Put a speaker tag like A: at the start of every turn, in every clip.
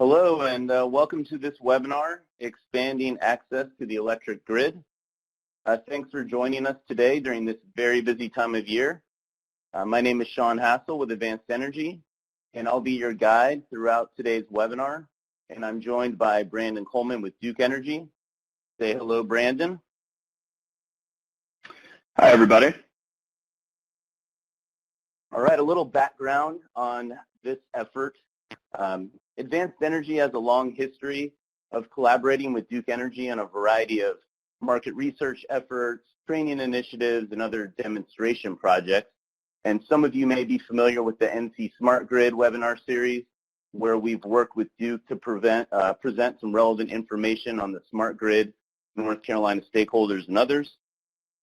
A: Hello and welcome to this webinar, Expanding Access to the Electric Grid. Thanks for joining us today during this very busy time of year. My name is Sean Hassel with Advanced Energy, and I'll be your guide throughout today's webinar. And I'm joined by Brandon Coleman with Duke Energy. Say hello, Brandon.
B: Hi, everybody.
A: All right, a little background on this effort. Advanced Energy has a long history of collaborating with Duke Energy on a variety of market research efforts, training initiatives, and other demonstration projects. And some of you may be familiar with the NC Smart Grid webinar series, where we've worked with Duke to present some relevant information on the smart grid, North Carolina stakeholders and others.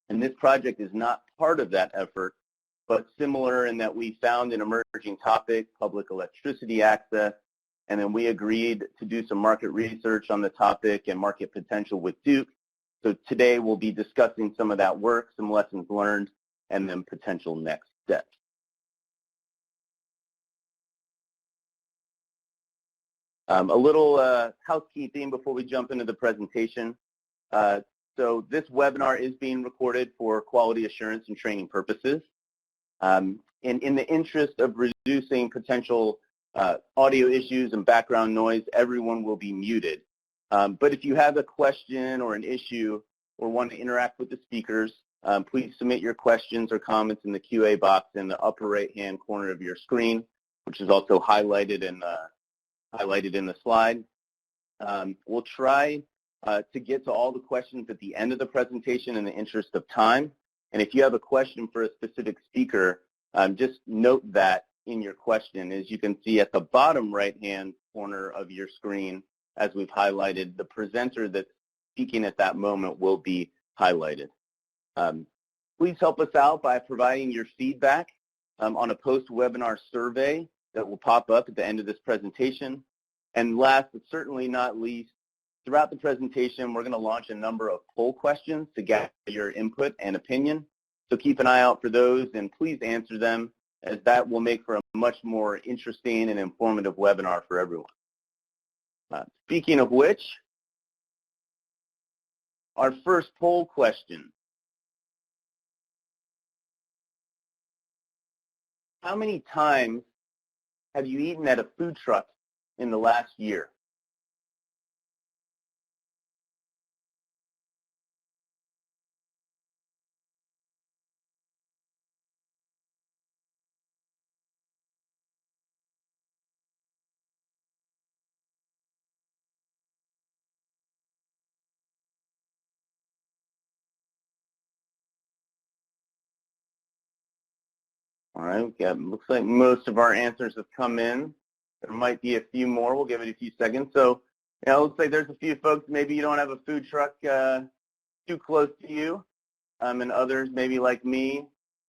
A: And this project is not part of that effort, but similar in that we found an emerging topic, public electricity access, and then we agreed to do some market research on the topic and market potential with Duke. So today we'll be discussing some of that work, some lessons learned, and then potential next steps. A little housekeeping before we jump into the presentation. So this webinar is being recorded for quality assurance and training purposes. And in the interest of reducing potential audio issues and background noise, everyone will be muted. But if you have a question or an issue or want to interact with the speakers, please submit your questions or comments in the QA box in the upper right-hand corner of your screen, which is also highlighted in the slide. We'll try to get to all the questions at the end of the presentation in the interest of time. And if you have a question for a specific speaker, just note that in your question. As you can see at the bottom right-hand corner of your screen, as we've highlighted, the presenter that's speaking at that moment will be highlighted. Please help us out by providing your feedback on a post-webinar survey that will pop up at the end of this presentation. And last but certainly not least, throughout the presentation, we're going to launch a number of poll questions to gather your input and opinion. So keep an eye out for those and please answer them, as that will make for a much more interesting and informative webinar for everyone. Speaking of which, our first poll question. How many times have you eaten at a food truck in the last year? All right, looks like most of our answers have come in. There might be a few more. We'll give it a few seconds. So, it looks like there's a few folks, maybe you don't have a food truck too close to you, and others, maybe like me,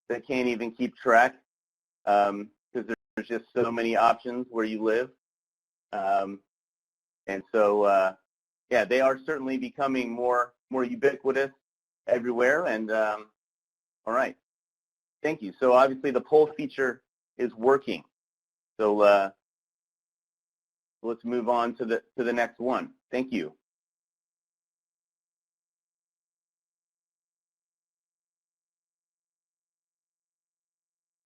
A: that can't even keep track because there's just so many options where you live. And so, yeah, they are certainly becoming more ubiquitous everywhere. And all right. Thank you. So obviously the poll feature is working. So let's move on to the next one. Thank you.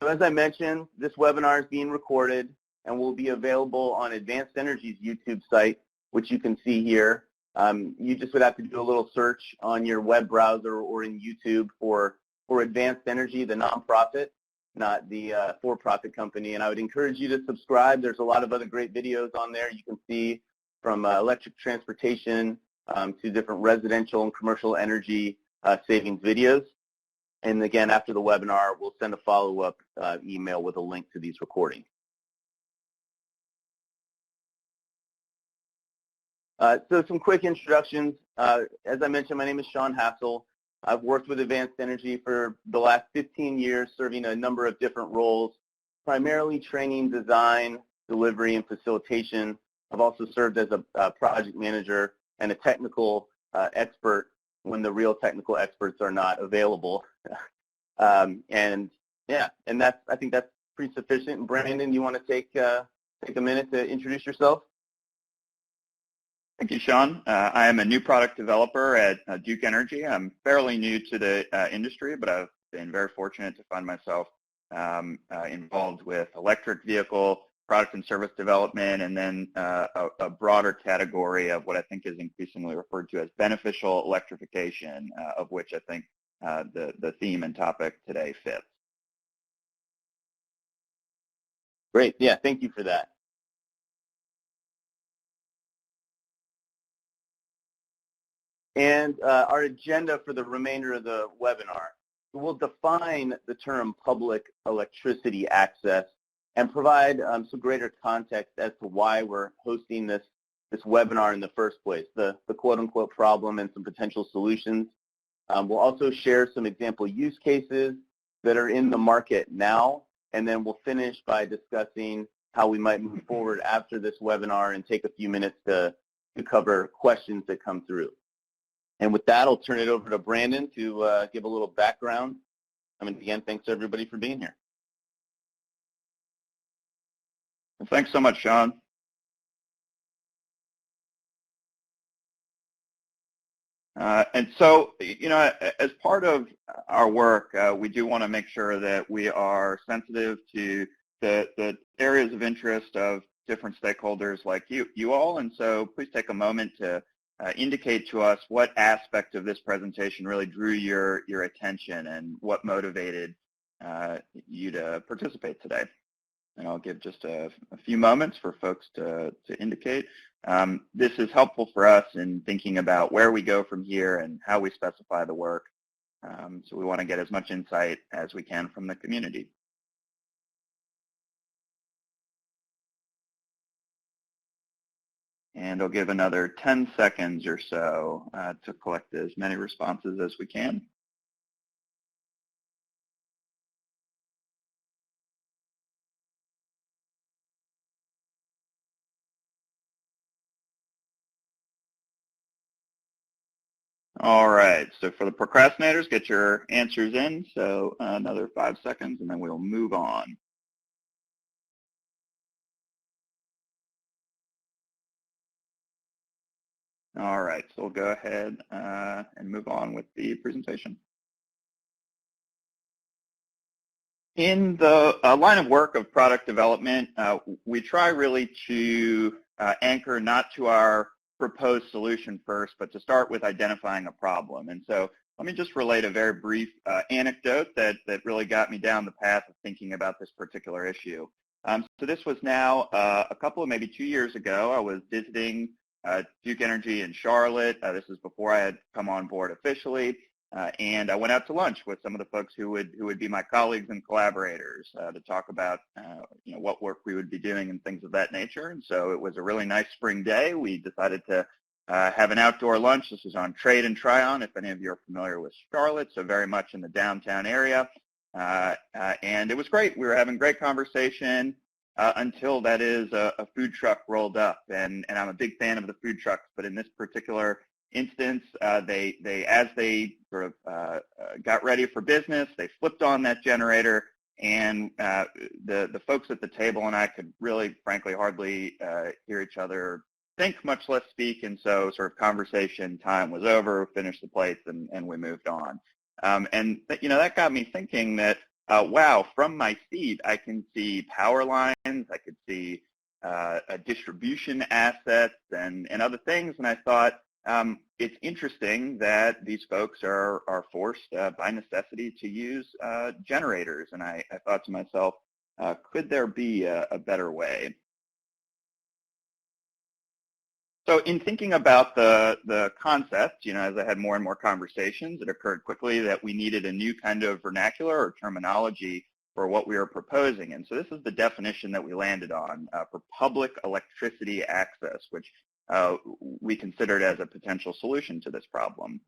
A: So as I mentioned, this webinar is being recorded and will be available on Advanced Energy's YouTube site, which you can see here. You just would have to do a little search on your web browser or in YouTube for Advanced Energy, the nonprofit, not the for-profit company. And I would encourage you to subscribe. There's a lot of other great videos on there. You can see from electric transportation to different residential and commercial energy savings videos. And again, after the webinar, we'll send a follow-up email with a link to these recordings. So some quick introductions. As I mentioned, my name is Sean Hassel. I've worked with Advanced Energy for the last 15 years, serving a number of different roles, primarily training, design, delivery, and facilitation. I've also served as a project manager and a technical expert when the real technical experts are not available. And yeah, and I think that's pretty sufficient. Brandon, you want to take a minute to introduce yourself?
B: Thank you, Sean. I am a new product developer at Duke Energy. I'm fairly new to the industry, but I've been very fortunate to find myself involved with electric vehicle product and service development, and then a broader category of what I think is increasingly referred to as beneficial electrification, of which I think the theme and topic today fits.
A: Great. Yeah, thank you for that. And our agenda for the remainder of the webinar. We'll define the term public electricity access and provide some greater context as to why we're hosting this webinar in the first place, the quote-unquote problem and some potential solutions. We'll also share some example use cases that are in the market now, and then we'll finish by discussing how we might move forward after this webinar and take a few minutes to cover questions that come through. And with that, I'll turn it over to Brandon to give a little background. And again, thanks everybody for being here.
B: Well, thanks so much, Sean. And so, you know, as part of our work, we do want to make sure that we are sensitive to the areas of interest of different stakeholders like you all. And so please take a moment to indicate to us what aspect of this presentation really drew your attention and what motivated you to participate today. And I'll give just a few moments for folks to indicate. This is helpful for us in thinking about where we go from here and how we specify the work. So we want to get as much insight as we can from the community. And I'll give another 10 seconds or so to collect as many responses as we can. All right, so for the procrastinators, get your answers in. So another 5 seconds and then we'll move on. All right, so we'll go ahead and move on with the presentation. In the line of work of product development, we try really to anchor not to our proposed solution first, but to start with identifying a problem. And so let me just relate a very brief anecdote that really got me down the path of thinking about this particular issue. So this was now a couple of maybe 2 years ago. I was visiting Duke Energy in Charlotte. This is before I had come on board officially. And I went out to lunch with some of the folks who would be my colleagues and collaborators to talk about you know, what work we would be doing and things of that nature. And so it was a really nice spring day. We decided to have an outdoor lunch. This was on Trade and Tryon, if any of you are familiar with Charlotte, so very much in the downtown area. And it was great. We were having great conversation until that is a food truck rolled up. And I'm a big fan of the food trucks, but in this particular instance, as they sort of got ready for business, they flipped on that generator, and the folks at the table and I could really, frankly, hardly hear each other think, much less speak, and so sort of conversation time was over, finished the plates, and we moved on. And you know, that got me thinking that, wow, from my seat, I can see power lines, I could see distribution assets and other things, and I thought, it's interesting that these folks are forced by necessity to use generators, and I thought to myself, could there be a better way? So in thinking about the concept, you know, as I had more and more conversations, it occurred quickly that we needed a new kind of vernacular or terminology for what we were proposing. And so this is the definition that we landed on for public electricity access, which we considered as a potential solution to this problem.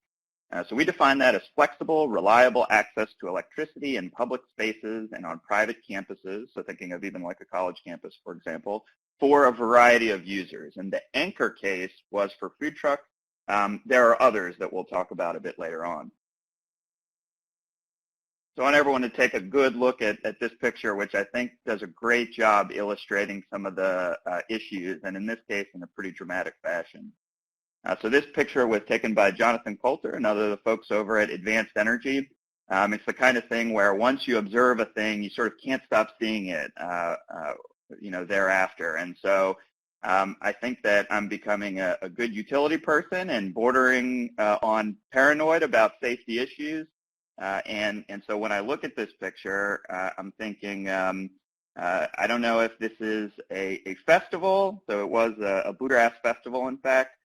B: So we define that as flexible, reliable access to electricity in public spaces and on private campuses, so thinking of even like a college campus, for example, for a variety of users. And the anchor case was for food trucks. There are others that we'll talk about a bit later on. So I want everyone to take a good look at this picture, which I think does a great job illustrating some of the issues, and in this case, in a pretty dramatic fashion. So this picture was taken by Jonathan Coulter, another of the folks over at Advanced Energy. It's the kind of thing where once you observe a thing, you sort of can't stop seeing it, thereafter. And so I think that I'm becoming a good utility person and bordering on paranoid about safety issues. And so when I look at this picture, I'm thinking, I don't know if this is a festival, so it was a Bluegrass festival, in fact,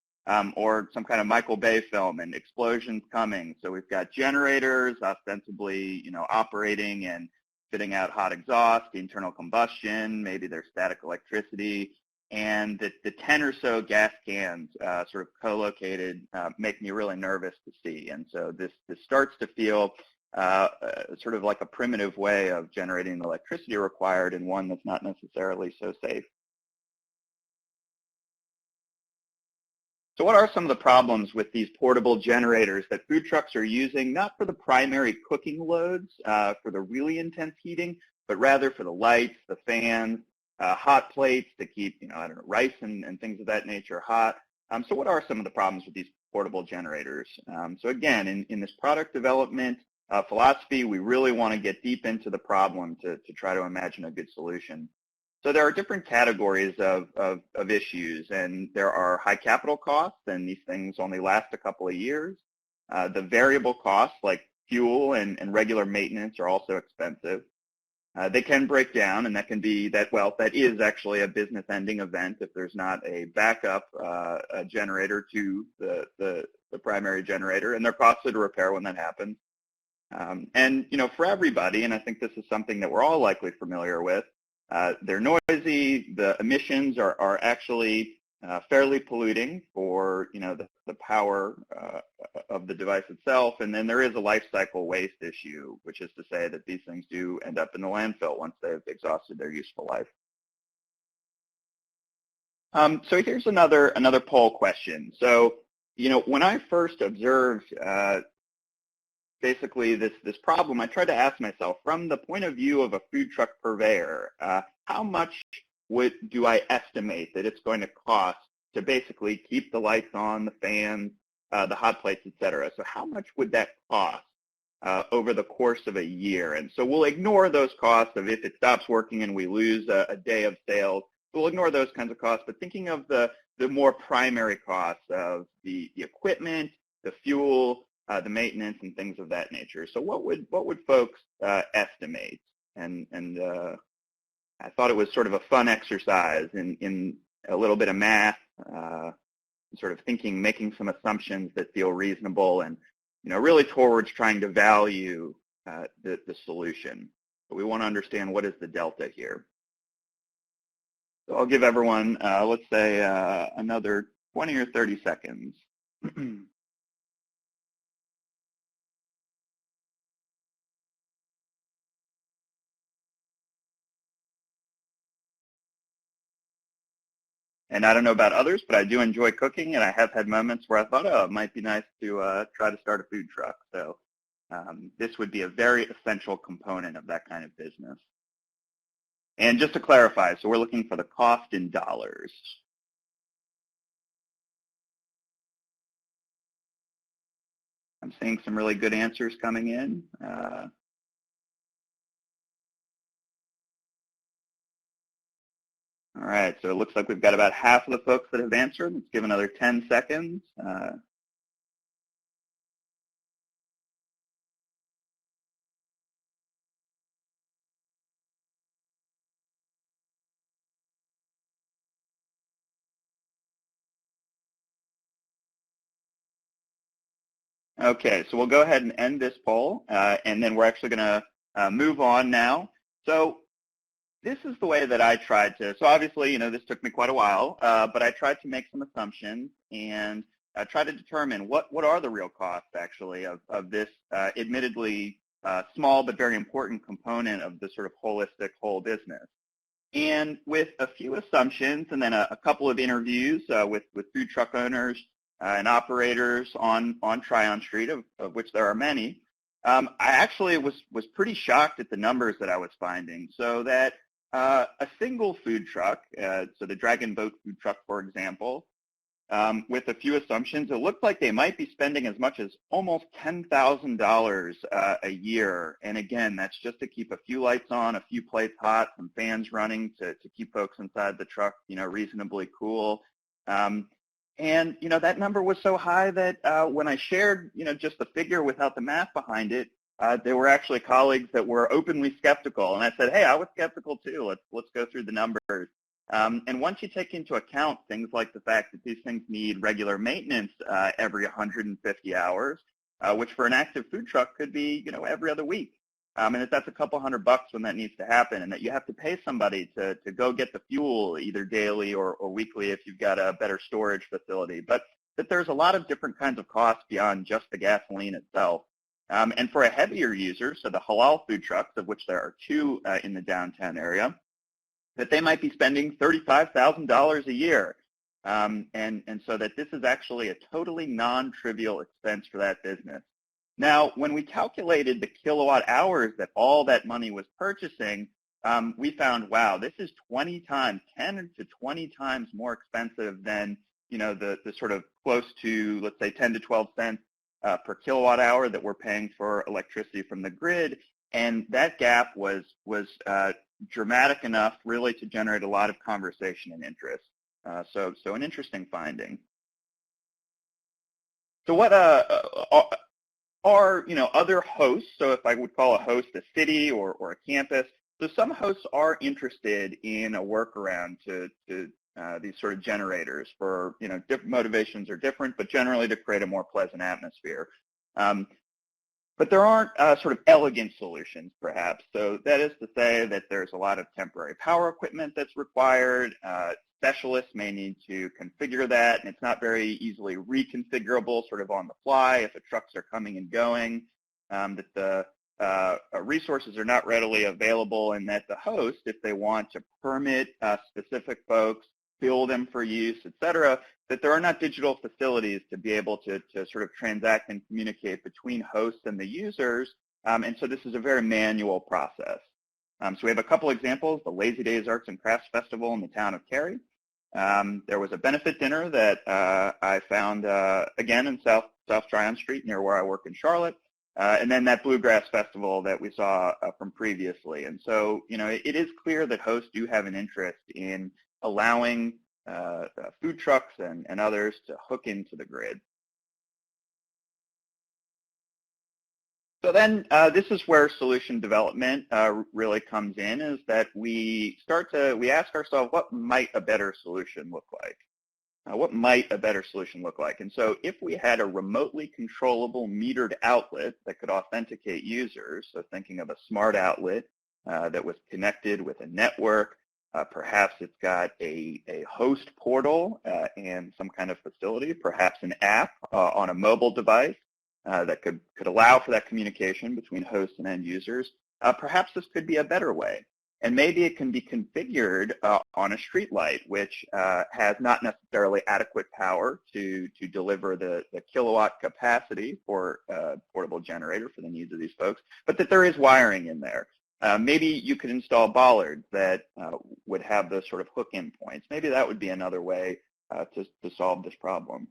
B: or some kind of Michael Bay film, and explosions coming. So we've got generators ostensibly, operating and spitting out hot exhaust, internal combustion, maybe there's static electricity, and the 10 or so gas cans sort of co-located make me really nervous to see. And so this starts to feel sort of like a primitive way of generating the electricity required, and one that's not necessarily so safe. So what are some of the problems with these portable generators that food trucks are using, not for the primary cooking loads, for the really intense heating, but rather for the lights, the fans, hot plates to keep, rice and things of that nature hot. So what are some of the problems with these portable generators? So again, in this product development philosophy, we really want to get deep into the problem to try to imagine a good solution. So there are different categories of issues, and there are high capital costs, and these things only last a couple of years. The variable costs, like fuel and regular maintenance, are also expensive. They can break down, and that is actually a business-ending event if there's not a backup generator to the primary generator, and they're costly to repair when that happens. And for everybody, and I think this is something that we're all likely familiar with, they're noisy. The emissions are actually fairly polluting for the power of the device itself, and then there is a life cycle waste issue, which is to say that these things do end up in the landfill once they've exhausted their useful life. So here's another poll question. So when I first observed basically this problem, I tried to ask myself, from the point of view of a food truck purveyor, how much do I estimate that it's going to cost to basically keep the lights on, the fans, the hot plates, et cetera? So how much would that cost over the course of a year? And so we'll ignore those costs of if it stops working and we lose a day of sales. We'll ignore those kinds of costs, but thinking of the more primary costs of the equipment, the fuel, the maintenance, and things of that nature. So what would folks estimate? And I thought it was sort of a fun exercise in a little bit of math, sort of thinking, making some assumptions that feel reasonable, and really towards trying to value the solution. But we want to understand, what is the delta here? So I'll give everyone, let's say, another 20 or 30 seconds. And I don't know about others, but I do enjoy cooking, and I have had moments where I thought, oh, it might be nice to try to start a food truck. So this would be a very essential component of that kind of business. And just to clarify, so we're looking for the cost in dollars. I'm seeing some really good answers coming in. All right, so it looks like we've got about half of the folks that have answered. Let's give another 10 seconds. Okay, so we'll go ahead and end this poll, and then we're actually going to move on now. So this is the way that I tried to, so obviously, this took me quite a while, but I tried to make some assumptions and try to determine what are the real costs, actually, of this admittedly small but very important component of the sort of holistic whole business. And with a few assumptions and then a couple of interviews with food truck owners and operators on Tryon Street, of which there are many, I actually was pretty shocked at the numbers that I was finding. So that a single food truck, so the Dragon Boat food truck, for example, with a few assumptions, it looked like they might be spending as much as almost $10,000 a year. And again, that's just to keep a few lights on, a few plates hot, some fans running to keep folks inside the truck, reasonably cool. And that number was so high that when I shared, just the figure without the math behind it, there were actually colleagues that were openly skeptical. And I said, hey, I was skeptical too. Let's go through the numbers. And once you take into account things like the fact that these things need regular maintenance every 150 hours, which for an active food truck could be, every other week. And if that's a couple $100 when that needs to happen, and that you have to pay somebody to go get the fuel either daily or weekly if you've got a better storage facility. But that there's a lot of different kinds of costs beyond just the gasoline itself. And for a heavier user, so the halal food trucks, of which there are 2 in the downtown area, that they might be spending $35,000 a year. And so that this is actually a totally non-trivial expense for that business. Now, when we calculated the kilowatt hours that all that money was purchasing, we found, wow, this is 10 to 20 times more expensive than, the sort of close to, let's say, 10 to 12 cents per kilowatt hour that we're paying for electricity from the grid. And that gap was dramatic enough really to generate a lot of conversation and interest. So an interesting finding. So what are other hosts? So if I would call a host a city or a campus, so some hosts are interested in a workaround to these sort of generators for, different motivations are different, but generally to create a more pleasant atmosphere. But there aren't sort of elegant solutions, perhaps. So that is to say that there's a lot of temporary power equipment that's required. Specialists may need to configure that, and it's not very easily reconfigurable sort of on the fly if the trucks are coming and going, that the resources are not readily available, and that the host, if they want to permit specific folks, bill them for use, et cetera, that there are not digital facilities to be able to sort of transact and communicate between hosts and the users, and so this is a very manual process. So we have a couple examples, the Lazy Days Arts and Crafts Festival in the town of Cary. There was a benefit dinner that I found, again, in South Tryon Street near where I work in Charlotte, and then that Bluegrass Festival that we saw from previously. And so, it is clear that hosts do have an interest in allowing food trucks and others to hook into the grid. So then this is where solution development really comes in, is that we ask ourselves, what might a better solution look like? What might a better solution look like? And so if we had a remotely controllable metered outlet that could authenticate users, so thinking of a smart outlet that was connected with a network, perhaps it's got a host portal and some kind of facility, perhaps an app on a mobile device, that could allow for that communication between hosts and end users. Perhaps this could be a better way. And maybe it can be configured on a street light, which has not necessarily adequate power to deliver the kilowatt capacity for a portable generator for the needs of these folks, but that there is wiring in there. Maybe you could install bollards that would have those sort of hook-in points. Maybe that would be another way to solve this problem.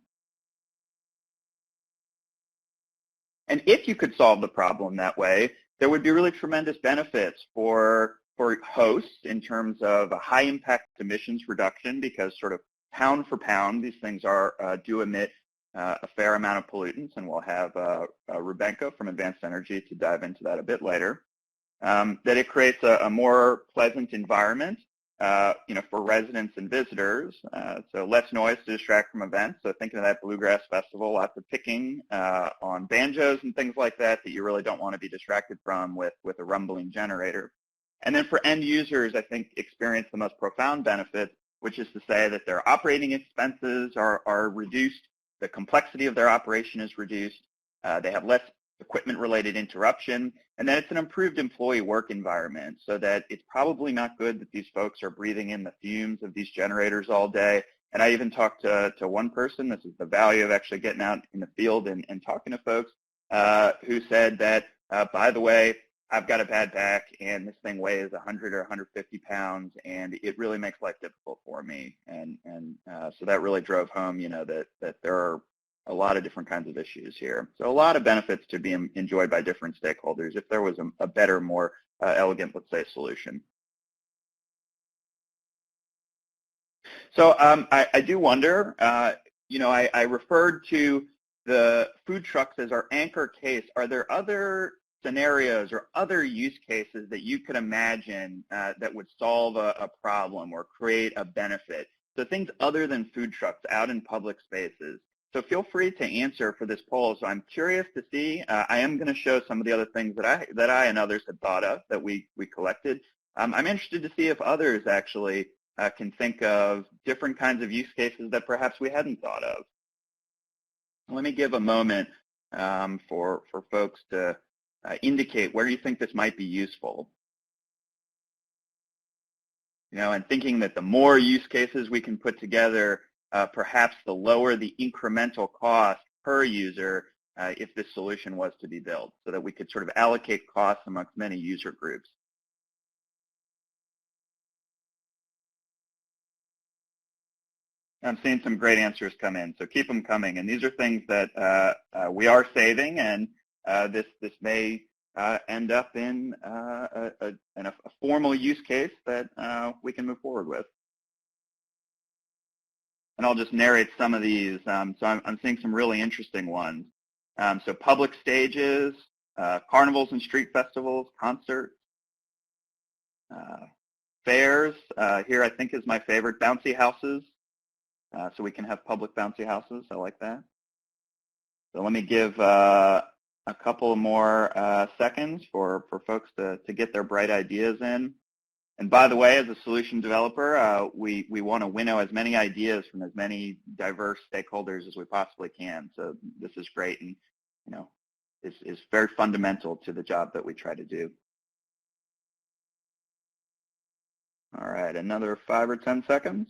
B: And if you could solve the problem that way, there would be really tremendous benefits for hosts in terms of a high impact emissions reduction, because sort of pound for pound, these things do emit a fair amount of pollutants, and we'll have Rubenko from Advanced Energy to dive into that a bit later. That it creates a more pleasant environment, for residents and visitors, so less noise to distract from events. So thinking of that Bluegrass Festival, lots of picking on banjos and things like that you really don't want to be distracted from with a rumbling generator. And then for end users, I think experience the most profound benefit, which is to say that their operating expenses are reduced, the complexity of their operation is reduced, they have less equipment-related interruption, and then it's an improved employee work environment, so that it's probably not good that these folks are breathing in the fumes of these generators all day. And I even talked to one person, this is the value of actually getting out in the field and talking to folks, who said that, by the way, I've got a bad back and this thing weighs 100 or 150 pounds and it really makes life difficult for me. And so that really drove home, that there are a lot of different kinds of issues here. So a lot of benefits to be enjoyed by different stakeholders if there was a better, more elegant, let's say, solution. So I do wonder, I referred to the food trucks as our anchor case. Are there other scenarios or other use cases that you could imagine that would solve a problem or create a benefit? So things other than food trucks out in public spaces. So feel free to answer for this poll. So I'm curious to see. I am going to show some of the other things that I and others had thought of that we collected. I'm interested to see if others actually can think of different kinds of use cases that perhaps we hadn't thought of. Let me give a moment for folks to indicate where you think this might be useful. And thinking that the more use cases we can put together, perhaps the lower the incremental cost per user if this solution was to be built, so that we could sort of allocate costs amongst many user groups. I'm seeing some great answers come in, so keep them coming. And these are things that we are saving, and this may end up in a formal use case that we can move forward with. And I'll just narrate some of these. So I'm seeing some really interesting ones. So public stages, carnivals and street festivals, concerts, fairs. Here I think is my favorite, bouncy houses. So we can have public bouncy houses. I like that. So let me give a couple more seconds for folks to get their bright ideas in. And by the way, as a solution developer, we want to winnow as many ideas from as many diverse stakeholders as we possibly can. So this is great, and is very fundamental to the job that we try to do. All right, another 5 or 10 seconds.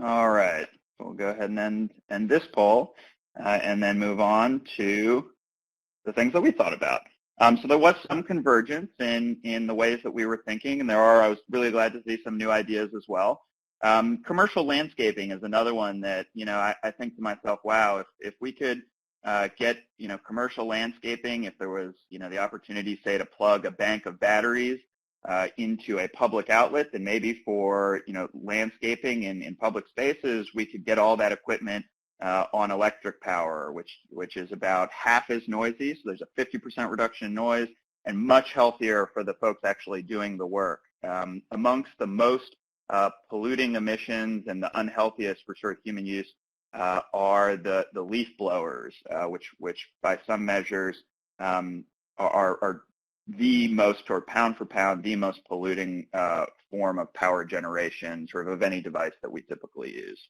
B: All right, we'll go ahead and end this poll and then move on to the things that we thought about. So there was some convergence in the ways that we were thinking, and I was really glad to see some new ideas as well. Commercial landscaping is another one that, I think to myself, wow, if we could get, commercial landscaping, if there was, the opportunity, say, to plug a bank of batteries into a public outlet, then maybe for, landscaping in public spaces, we could get all that equipment on electric power, which is about half as noisy. So there's a 50% reduction in noise and much healthier for the folks actually doing the work. Amongst the most polluting emissions and the unhealthiest for sure human use are the leaf blowers, which by some measures are the most, or pound for pound, the most polluting form of power generation sort of any device that we typically use.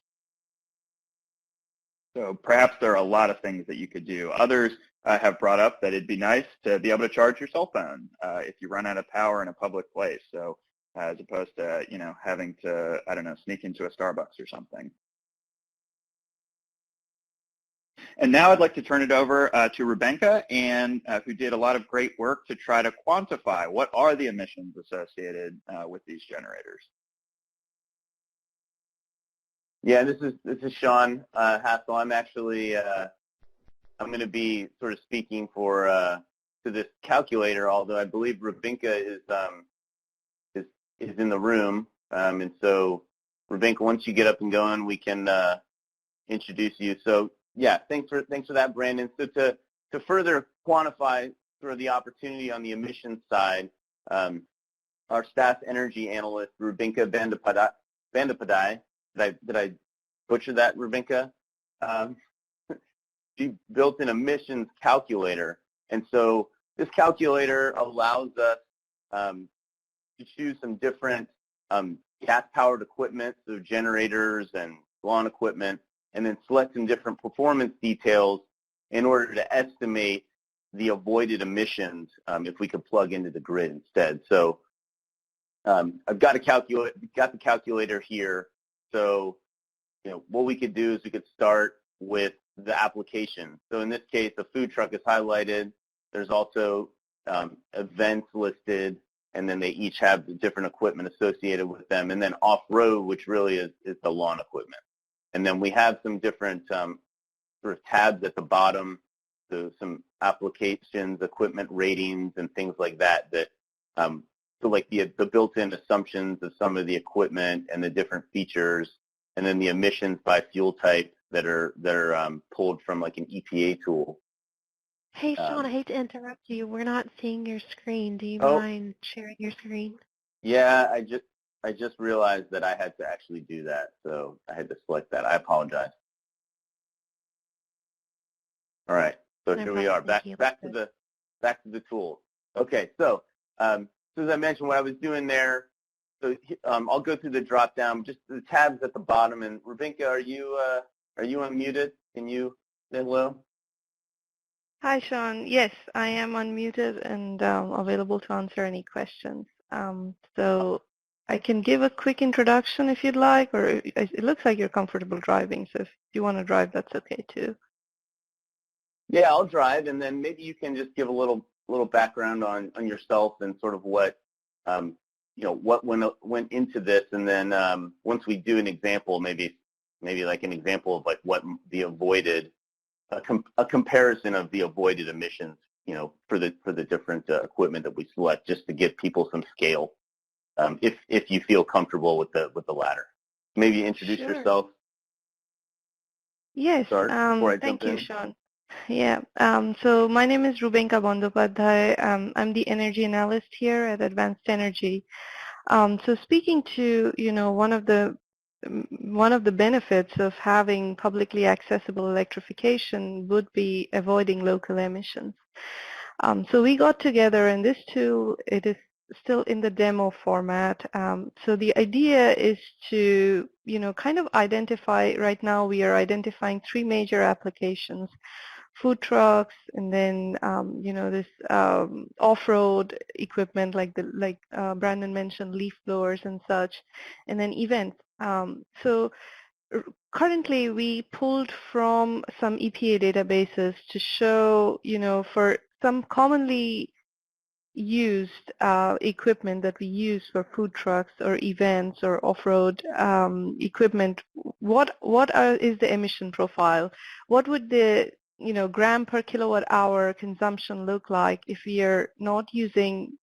B: So perhaps there are a lot of things that you could do. Others have brought up that it'd be nice to be able to charge your cell phone if you run out of power in a public place. So as opposed to, having to, I don't know, sneak into a Starbucks or something. And now I'd like to turn it over to Rubenka, and who did a lot of great work to try to quantify what are the emissions associated with these generators.
A: Yeah, this is Sean Hassel. I'm actually I'm going to be sort of speaking to this calculator, although I believe Rubenka is in the room, and so Rubenka, once you get up and going, we can introduce you. So yeah, thanks for that, Brandon. So to further quantify sort of the opportunity on the emissions side, our staff energy analyst Rubenka Bandapadai. Did I butcher that, Rubenka? She built an emissions calculator, and so this calculator allows us to choose some different gas-powered equipment, so generators and lawn equipment, and then select some different performance details in order to estimate the avoided emissions if we could plug into the grid instead. So I've got the calculator here. So what we could do is we could start with the application. So in this case, a food truck is highlighted. There's also events listed, and then they each have different equipment associated with them. And then off-road, which really is the lawn equipment. And then we have some different sort of tabs at the bottom, so some applications, equipment ratings, and things like that. So like the built-in assumptions of some of the equipment and the different features, and then the emissions by fuel type that are pulled from like an EPA tool.
C: Hey, Sean, I hate to interrupt you. We're not seeing your screen. Do you
A: Oh.
C: mind sharing your screen?
A: Yeah, I just realized that I had to actually do that, so I had to select that. I apologize. All right, so here we are, back to the tools. Okay, so as I mentioned, what I was doing there, so I'll go through the drop down, just the tabs at the bottom. And Rubinka, are you unmuted? Can you say hello?
C: Hi, Sean. Yes, I am unmuted and available to answer any questions. So I can give a quick introduction if you'd like, or it looks like you're comfortable driving, so if you want to drive, that's okay too.
A: Yeah, I'll drive, and then maybe you can just give a little background on yourself and sort of what what went into this, and then once we do an example, maybe like an example of like what the avoided, a comparison of the avoided emissions, for the different equipment that we select, just to give people some scale, if you feel comfortable with the latter. Maybe introduce yourself.
C: Yes, thank you, Sean. Yeah, so my name is Rubenka Bandopadhyay. I'm the energy analyst here at Advanced Energy. So speaking to, one of the benefits of having publicly accessible electrification would be avoiding local emissions. So we got together, and this tool, it is still in the demo format. So the idea is to, kind of identify, right now we are identifying 3 major applications: food trucks, and then this off-road equipment like Brandon mentioned, leaf blowers and such, and then events. So currently we pulled from some EPA databases to show, for some commonly used equipment that we use for food trucks or events or off-road equipment, what is the emission profile? What would the gram per kilowatt hour consumption look like if we are not using,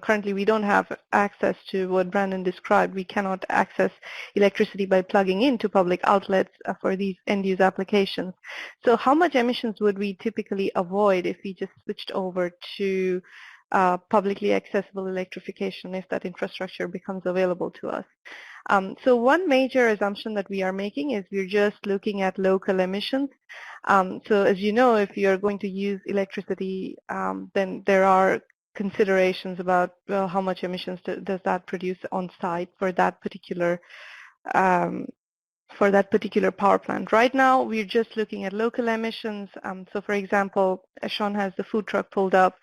C: currently we don't have access to what Brandon described. We cannot access electricity by plugging into public outlets for these end-use applications. So how much emissions would we typically avoid if we just switched over to publicly accessible electrification, if that infrastructure becomes available to us? So one major assumption that we are making is we're just looking at local emissions. So as you know, if you're going to use electricity, then there are considerations about, well, how much emissions does that produce on site for that particular power plant. Right now, we're just looking at local emissions. So for example, Sean has the food truck pulled up.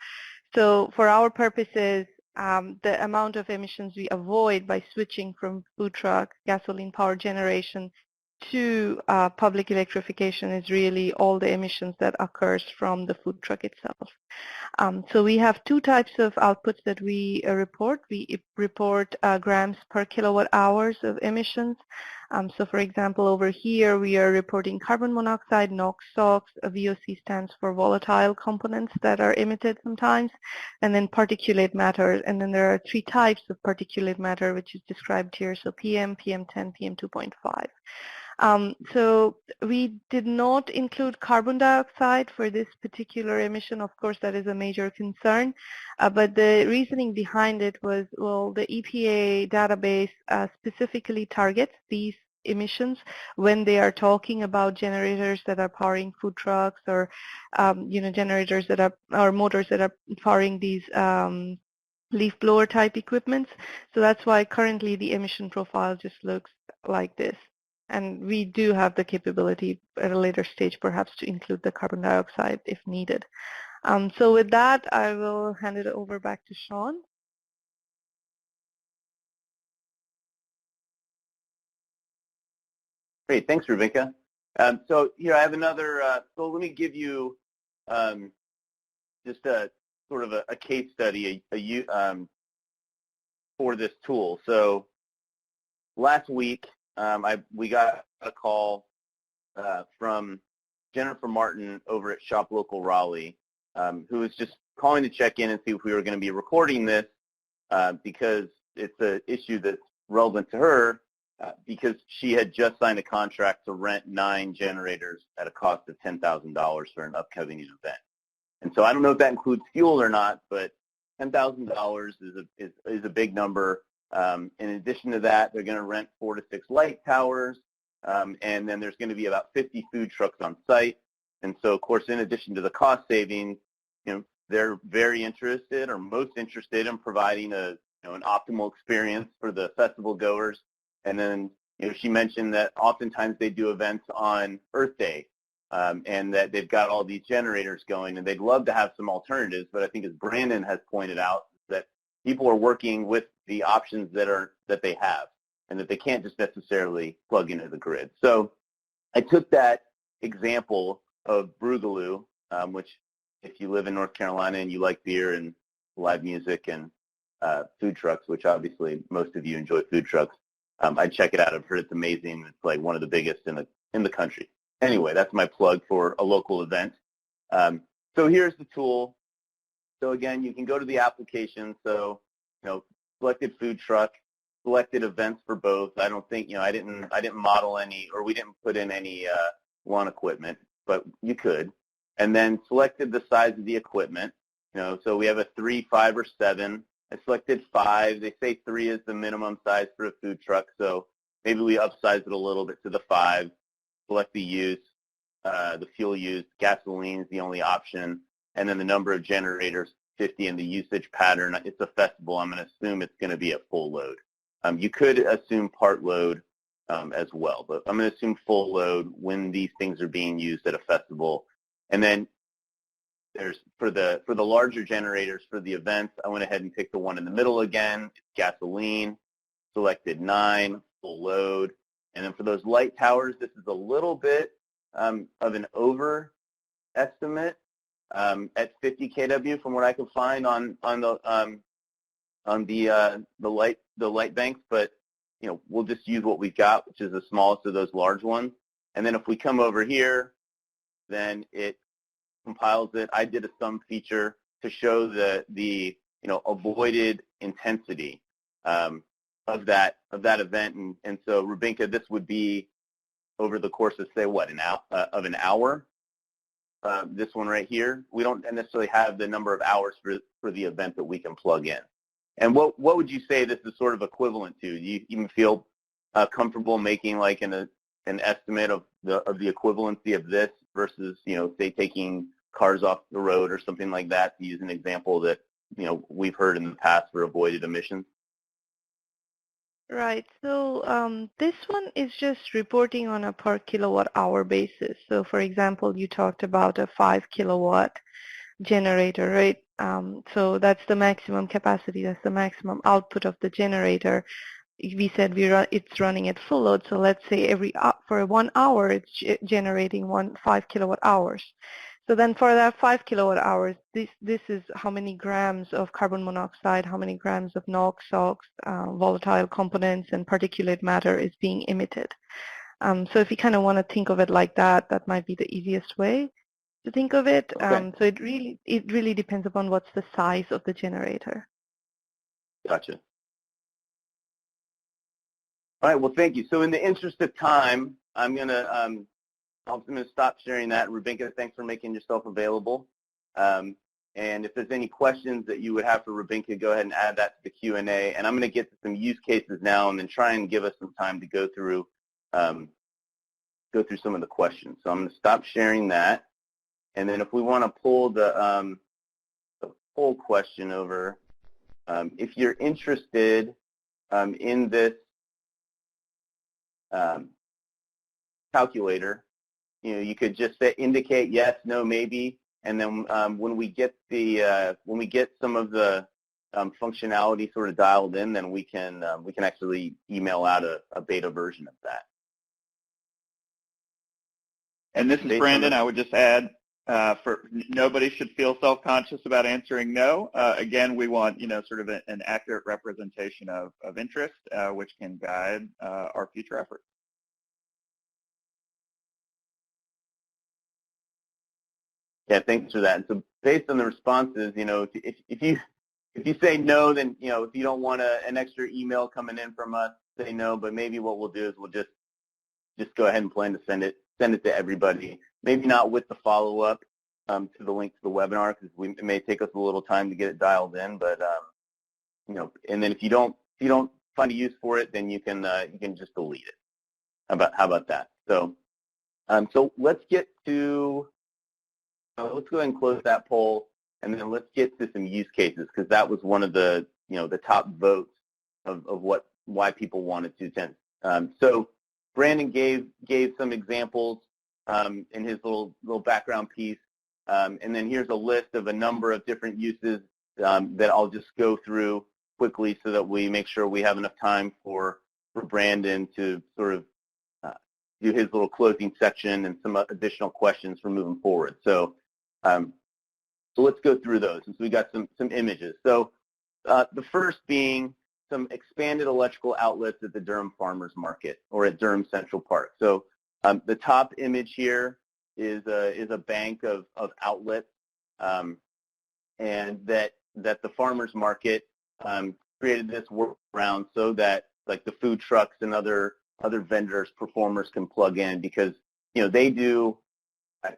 C: So for our purposes, the amount of emissions we avoid by switching from food truck, gasoline power generation to public electrification is really all the emissions that occurs from the food truck itself. So we have 2 types of outputs that we report. We report grams per kilowatt hours of emissions. So for example, over here we are reporting carbon monoxide, NOx, SOx. VOC stands for volatile components that are emitted sometimes, and then particulate matter. And then there are 3 types of particulate matter, which is described here. So PM, PM10, PM2.5. So we did not include carbon dioxide for this particular emission. Of course, that is a major concern. But the reasoning behind it was, well, the EPA database specifically targets these emissions when they are talking about generators that are powering food trucks, or generators that are, or motors that are powering these leaf blower type equipments. So that's why currently the emission profile just looks like this. And we do have the capability at a later stage perhaps to include the carbon dioxide if needed. So with that, I will hand it over back to Sean.
A: Great, thanks, Rubinka. So here I have another, so let me give you just a sort of a case study for this tool. So last week, we got a call from Jennifer Martin over at Shop Local Raleigh, who was just calling to check in and see if we were going to be recording this because it's an issue that's relevant to her because she had just signed a contract to rent 9 generators at a cost of $10,000 for an upcoming event. And so I don't know if that includes fuel or not, but $10,000 is a big number. In addition to that, they're going to rent 4 to 6 light towers, and then there's going to be about 50 food trucks on site. And so, of course, in addition to the cost savings, they're very interested or most interested in providing an optimal experience for the festival goers. And then, she mentioned that oftentimes they do events on Earth Day, and that they've got all these generators going, and they'd love to have some alternatives. But I think, as Brandon has pointed out, that people are working with the options that they have, and that they can't just necessarily plug into the grid. So I took that example of Broogaloo, which, if you live in North Carolina and you like beer and live music and food trucks, which obviously most of you enjoy food trucks, I'd check it out. I've heard it's amazing. It's like one of the biggest in the country. Anyway, that's my plug for a local event. So here's the tool. So again, you can go to the application. So, selected food truck, selected events for both. I don't think, I didn't model any, or we didn't put in any lawn equipment, but you could. And then selected the size of the equipment. So we have a 3, 5, or 7. I selected 5. They say 3 is the minimum size for a food truck, so maybe we upsize it a little bit to the 5. Select the use, the fuel used. Gasoline is the only option, and then the number of generators, 50, and the usage pattern. It's a festival. I'm going to assume it's going to be a full load. You could assume part load as well, but I'm going to assume full load when these things are being used at a festival. And then there's for the larger generators for the events, I went ahead and picked the one in the middle again. It's gasoline, selected 9, full load. And then for those light towers, this is a little bit of an overestimate at 50 kW from what I could find on the light banks. But we'll just use what we've got, which is the smallest of those large ones. And then if we come over here, then it compiles it. I did a sum feature to show the avoided intensity of that event, and so Rubinka, this would be over the course of, say, what, an hour. This one right here, we don't necessarily have the number of hours for the event that we can plug in. And what would you say this is sort of equivalent to? Do you even feel comfortable making like an estimate of the equivalency of this versus, say, taking cars off the road or something like that, to use an example that we've heard in the past for avoided emissions?
C: Right. So this one is just reporting on a per kilowatt hour basis. So for example, you talked about a 5 kilowatt generator, right? So that's the maximum capacity, that's the maximum output of the generator. We said it's running at full load, so let's say for 1 hour it's generating 5 kilowatt hours. So then for that 5 kilowatt hours, this is how many grams of carbon monoxide, how many grams of NOx, SOx, volatile components, and particulate matter is being emitted. So if you kind of want to think of it like that, that might be the easiest way to think of it.
A: Okay.
C: So it really depends upon what's the size of the generator.
A: Gotcha. All right, well, thank you. So in the interest of time, I'm going to stop sharing that. Rubinka, thanks for making yourself available. And if there's any questions that you would have for Rubinka, go ahead and add that to the Q&A. And I'm going to get to some use cases now and then try and give us some time to go through some of the questions. So I'm going to stop sharing that. And then if we want to pull the poll question over, if you're interested in this calculator, you could just indicate yes, no, maybe, and then when we get some of the functionality sort of dialed in, then we can actually email out a beta version of that.
B: And this is Brandon. I would just add, nobody should feel self-conscious about answering no. Again, we want, sort of an accurate representation of interest, which can guide our future efforts.
A: Yeah, thanks for that. And so based on the responses, if you say no, then, if you don't want an extra email coming in from us, say no, but maybe what we'll do is we'll just go ahead and plan to send it to everybody. Maybe not with the follow-up to the link to the webinar, because it may take us a little time to get it dialed in, but, and then if you don't find a use for it, then you can just delete it. How about that? So, let's get to, let's go ahead and close that poll, and then let's get to some use cases, because that was one of the, the top votes of why people wanted to attend. So Brandon gave some examples in his little background piece, and then here's a list of a number of different uses that I'll just go through quickly so that we make sure we have enough time for Brandon to sort of do his little closing section and some additional questions for moving forward. So let's go through those. And so we got some images. So the first being some expanded electrical outlets at the Durham Farmers Market or at Durham Central Park. So the top image here is a bank of outlets, and that the farmers market created this workaround so that like the food trucks and other vendors, performers can plug in, because I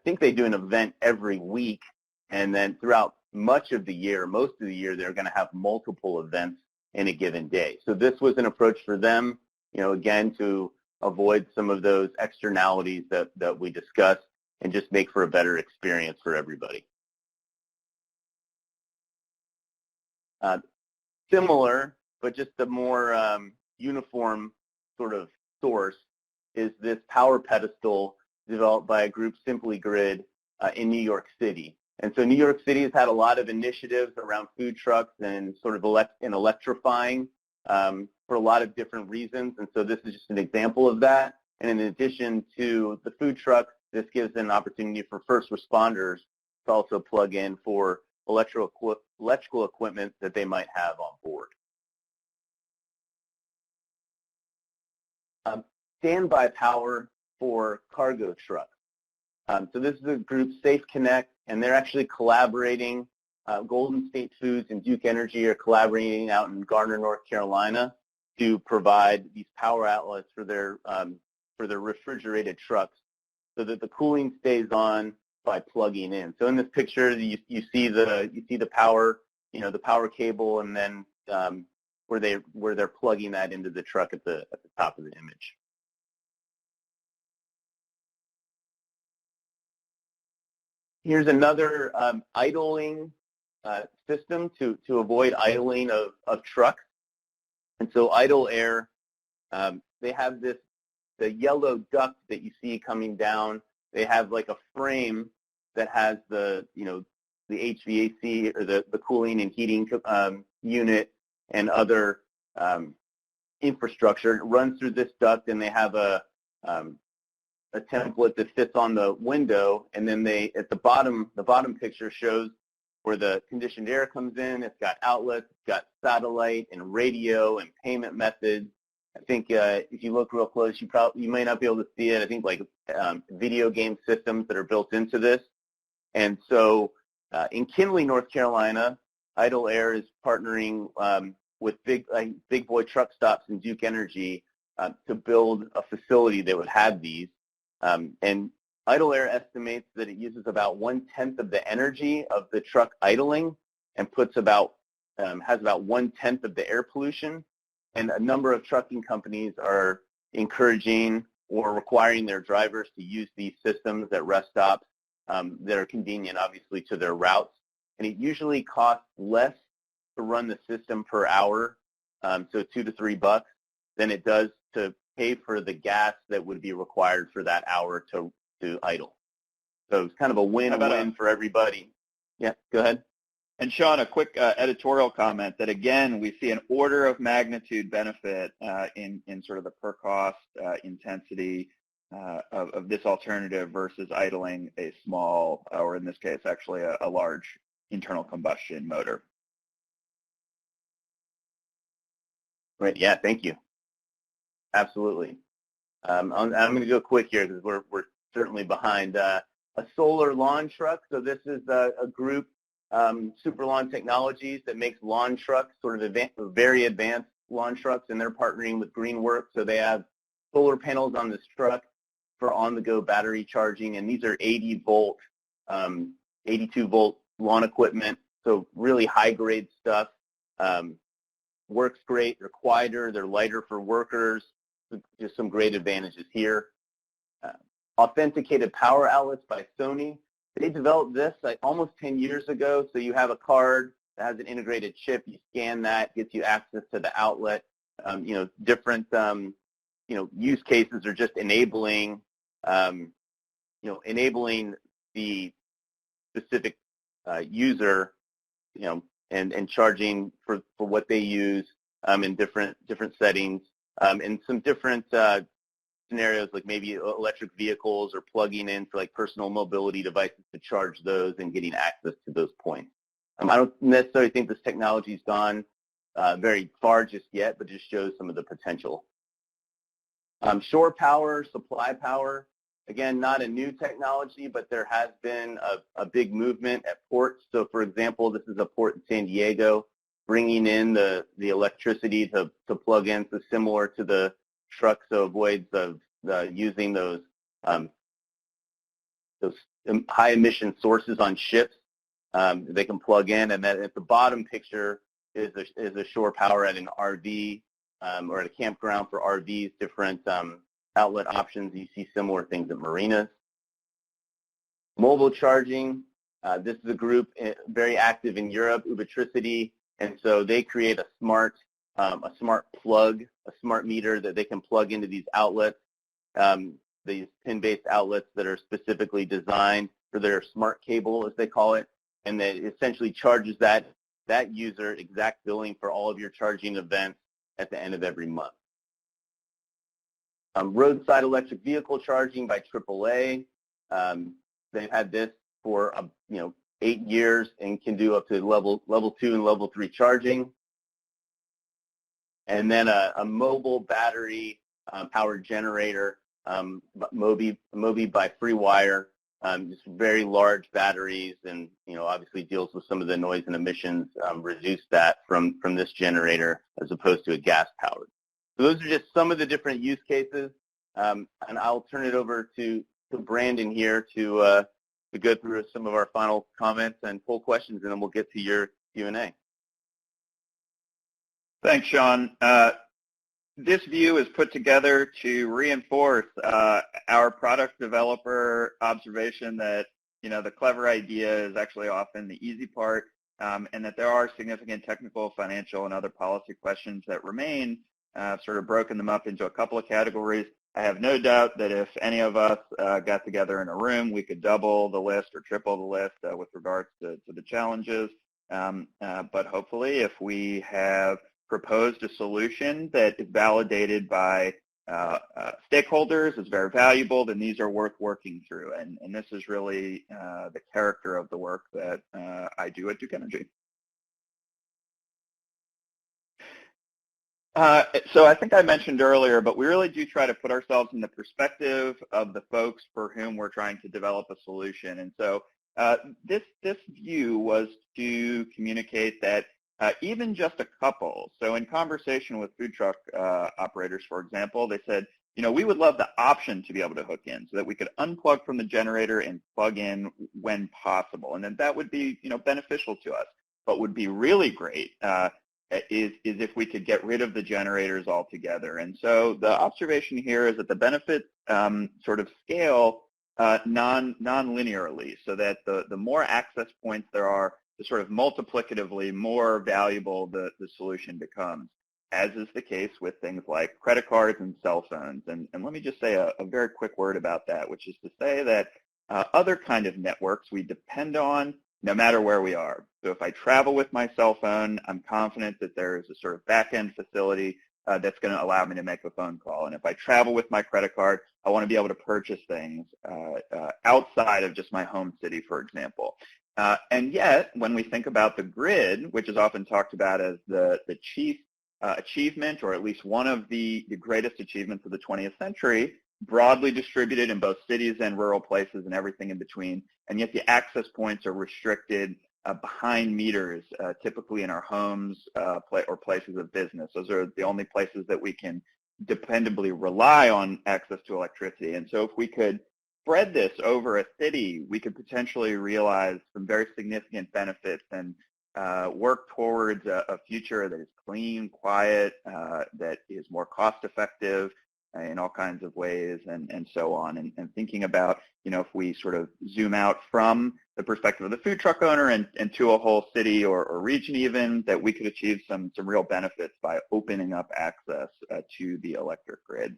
A: think they do an event every week, and then throughout most of the year, they're going to have multiple events in a given day. So this was an approach for them, again, to avoid some of those externalities that we discussed and just make for a better experience for everybody. Similar, but just a more uniform sort of source is this power pedestal developed by a group, SimplyGrid, in New York City. And so New York City has had a lot of initiatives around food trucks and sort of electrifying for a lot of different reasons. And so this is just an example of that. And in addition to the food trucks, this gives an opportunity for first responders to also plug in for electrical equipment that they might have on board. Standby power for cargo trucks. So this is a group, SafeConnect, and they're actually collaborating. Golden State Foods and Duke Energy are collaborating out in Garner, North Carolina, to provide these power outlets for their refrigerated trucks, so that the cooling stays on by plugging in. So in this picture, you see the power, the power cable, and then where they're plugging that into the truck at the top of the image. Here's another idling system to avoid idling of trucks. And so Idle Air, they have the yellow duct that you see coming down. They have like a frame that has the HVAC, or the cooling and heating unit and other infrastructure. It runs through this duct, and they have a template that fits on the window, and then at the bottom picture shows where the conditioned air comes in. It's got outlets, it's got satellite and radio and payment methods. I think if you look real close, you may not be able to see it. I think like video game systems that are built into this. And so in Kinley, North Carolina, Idle Air is partnering with Big Boy Truck Stops and Duke Energy to build a facility that would have these. And Idle Air estimates that it uses about 1/10 of the energy of the truck idling, and has about 1/10 of the air pollution. And a number of trucking companies are encouraging or requiring their drivers to use these systems at rest stops that are convenient, obviously, to their routes. And it usually costs less to run the system per hour, so $2 to $3, than it does to pay for the gas that would be required for that hour to idle. So it's kind of a win-win for everybody. Yeah, go ahead.
B: And Sean, a quick editorial comment that, again, we see an order of magnitude benefit in sort of the per cost intensity of this alternative versus idling a small, or in this case, actually a large internal combustion motor.
A: Great. Yeah, thank you. Absolutely. I'm going to go quick here because we're certainly behind. A solar lawn truck. So this is a group, Super Lawn Technologies, that makes lawn trucks, sort of very advanced lawn trucks, and they're partnering with Greenworks. So they have solar panels on this truck for on-the-go battery charging, and these are 80-volt, 82-volt lawn equipment. So really high-grade stuff. Works great. They're quieter. They're lighter for workers. Just some great advantages here. Authenticated power outlets by Sony. They developed this like almost 10 years ago. So you have a card that has an integrated chip. You scan that, gets you access to the outlet. Different use cases are just enabling enabling the specific user, and charging for what they use in different settings, and some different scenarios, like maybe electric vehicles or plugging in for like personal mobility devices to charge those and getting access to those points. I don't necessarily think this technology's gone very far just yet, but just shows some of the potential. Shore power, supply power, again, not a new technology, but there has been a big movement at ports. So for example, this is a port in San Diego, bringing in the electricity to plug in, so similar to the truck, so avoids of using those high emission sources on ships. They can plug in, and then at the bottom picture is a shore power at an RV or at a campground for RVs, different outlet options. You see similar things at marinas. Mobile charging, this is a group very active in Europe, Ubitricity, and so they create a smart plug, a smart meter that they can plug into these outlets, these pin-based outlets that are specifically designed for their smart cable, as they call it, and that essentially charges that user exact billing for all of your charging events at the end of every month. Roadside electric vehicle charging by AAA. They've had this for 8 years and can do up to level 2 and level 3 charging. And then a mobile battery powered generator, Mobi by FreeWire, just very large batteries, and obviously deals with some of the noise and emissions, reduce that from this generator as opposed to a gas powered. So those are just some of the different use cases, and I'll turn it over to Brandon here to go through some of our final comments and pull questions, and then we'll get to your Q&A.
B: Thanks, Sean. This view is put together to reinforce our product developer observation that the clever idea is actually often the easy part, and that there are significant technical, financial, and other policy questions that remain. Sort of broken them up into a couple of categories. I have no doubt that if any of us got together in a room, we could double the list or triple the list with regards to the challenges. But hopefully, if we have proposed a solution that is validated by stakeholders, is very valuable, then these are worth working through. And this is really the character of the work that I do at Duke Energy. So I think I mentioned earlier, but we really do try to put ourselves in the perspective of the folks for whom we're trying to develop a solution. And so this view was to communicate that even just a couple, so in conversation with food truck operators, for example, they said, we would love the option to be able to hook in so that we could unplug from the generator and plug in when possible. And then that would be, beneficial to us. But would be really great is if we could get rid of the generators altogether. And so the observation here is that the benefits sort of scale non-linearly, so that the more access points there are, the sort of multiplicatively more valuable the solution becomes, as is the case with things like credit cards and cell phones. And let me just say a very quick word about that, which is to say that other kind of networks we depend on no matter where we are. So if I travel with my cell phone, I'm confident that there is a sort of back-end facility that's going to allow me to make a phone call. And if I travel with my credit card, I want to be able to purchase things outside of just my home city, for example. And yet, when we think about the grid, which is often talked about as the chief achievement, or at least one of the greatest achievements of the 20th century, broadly distributed in both cities and rural places and everything in between, and yet the access points are restricted behind meters, typically in our homes or places of business. Those are the only places that we can dependably rely on access to electricity. And so if we could spread this over a city, we could potentially realize some very significant benefits and work towards a future that is clean, quiet, that is more cost-effective in all kinds of ways, and so on. And thinking about, if we sort of zoom out from the perspective of the food truck owner and to a whole city or region even, that we could achieve some real benefits by opening up access to the electric grid.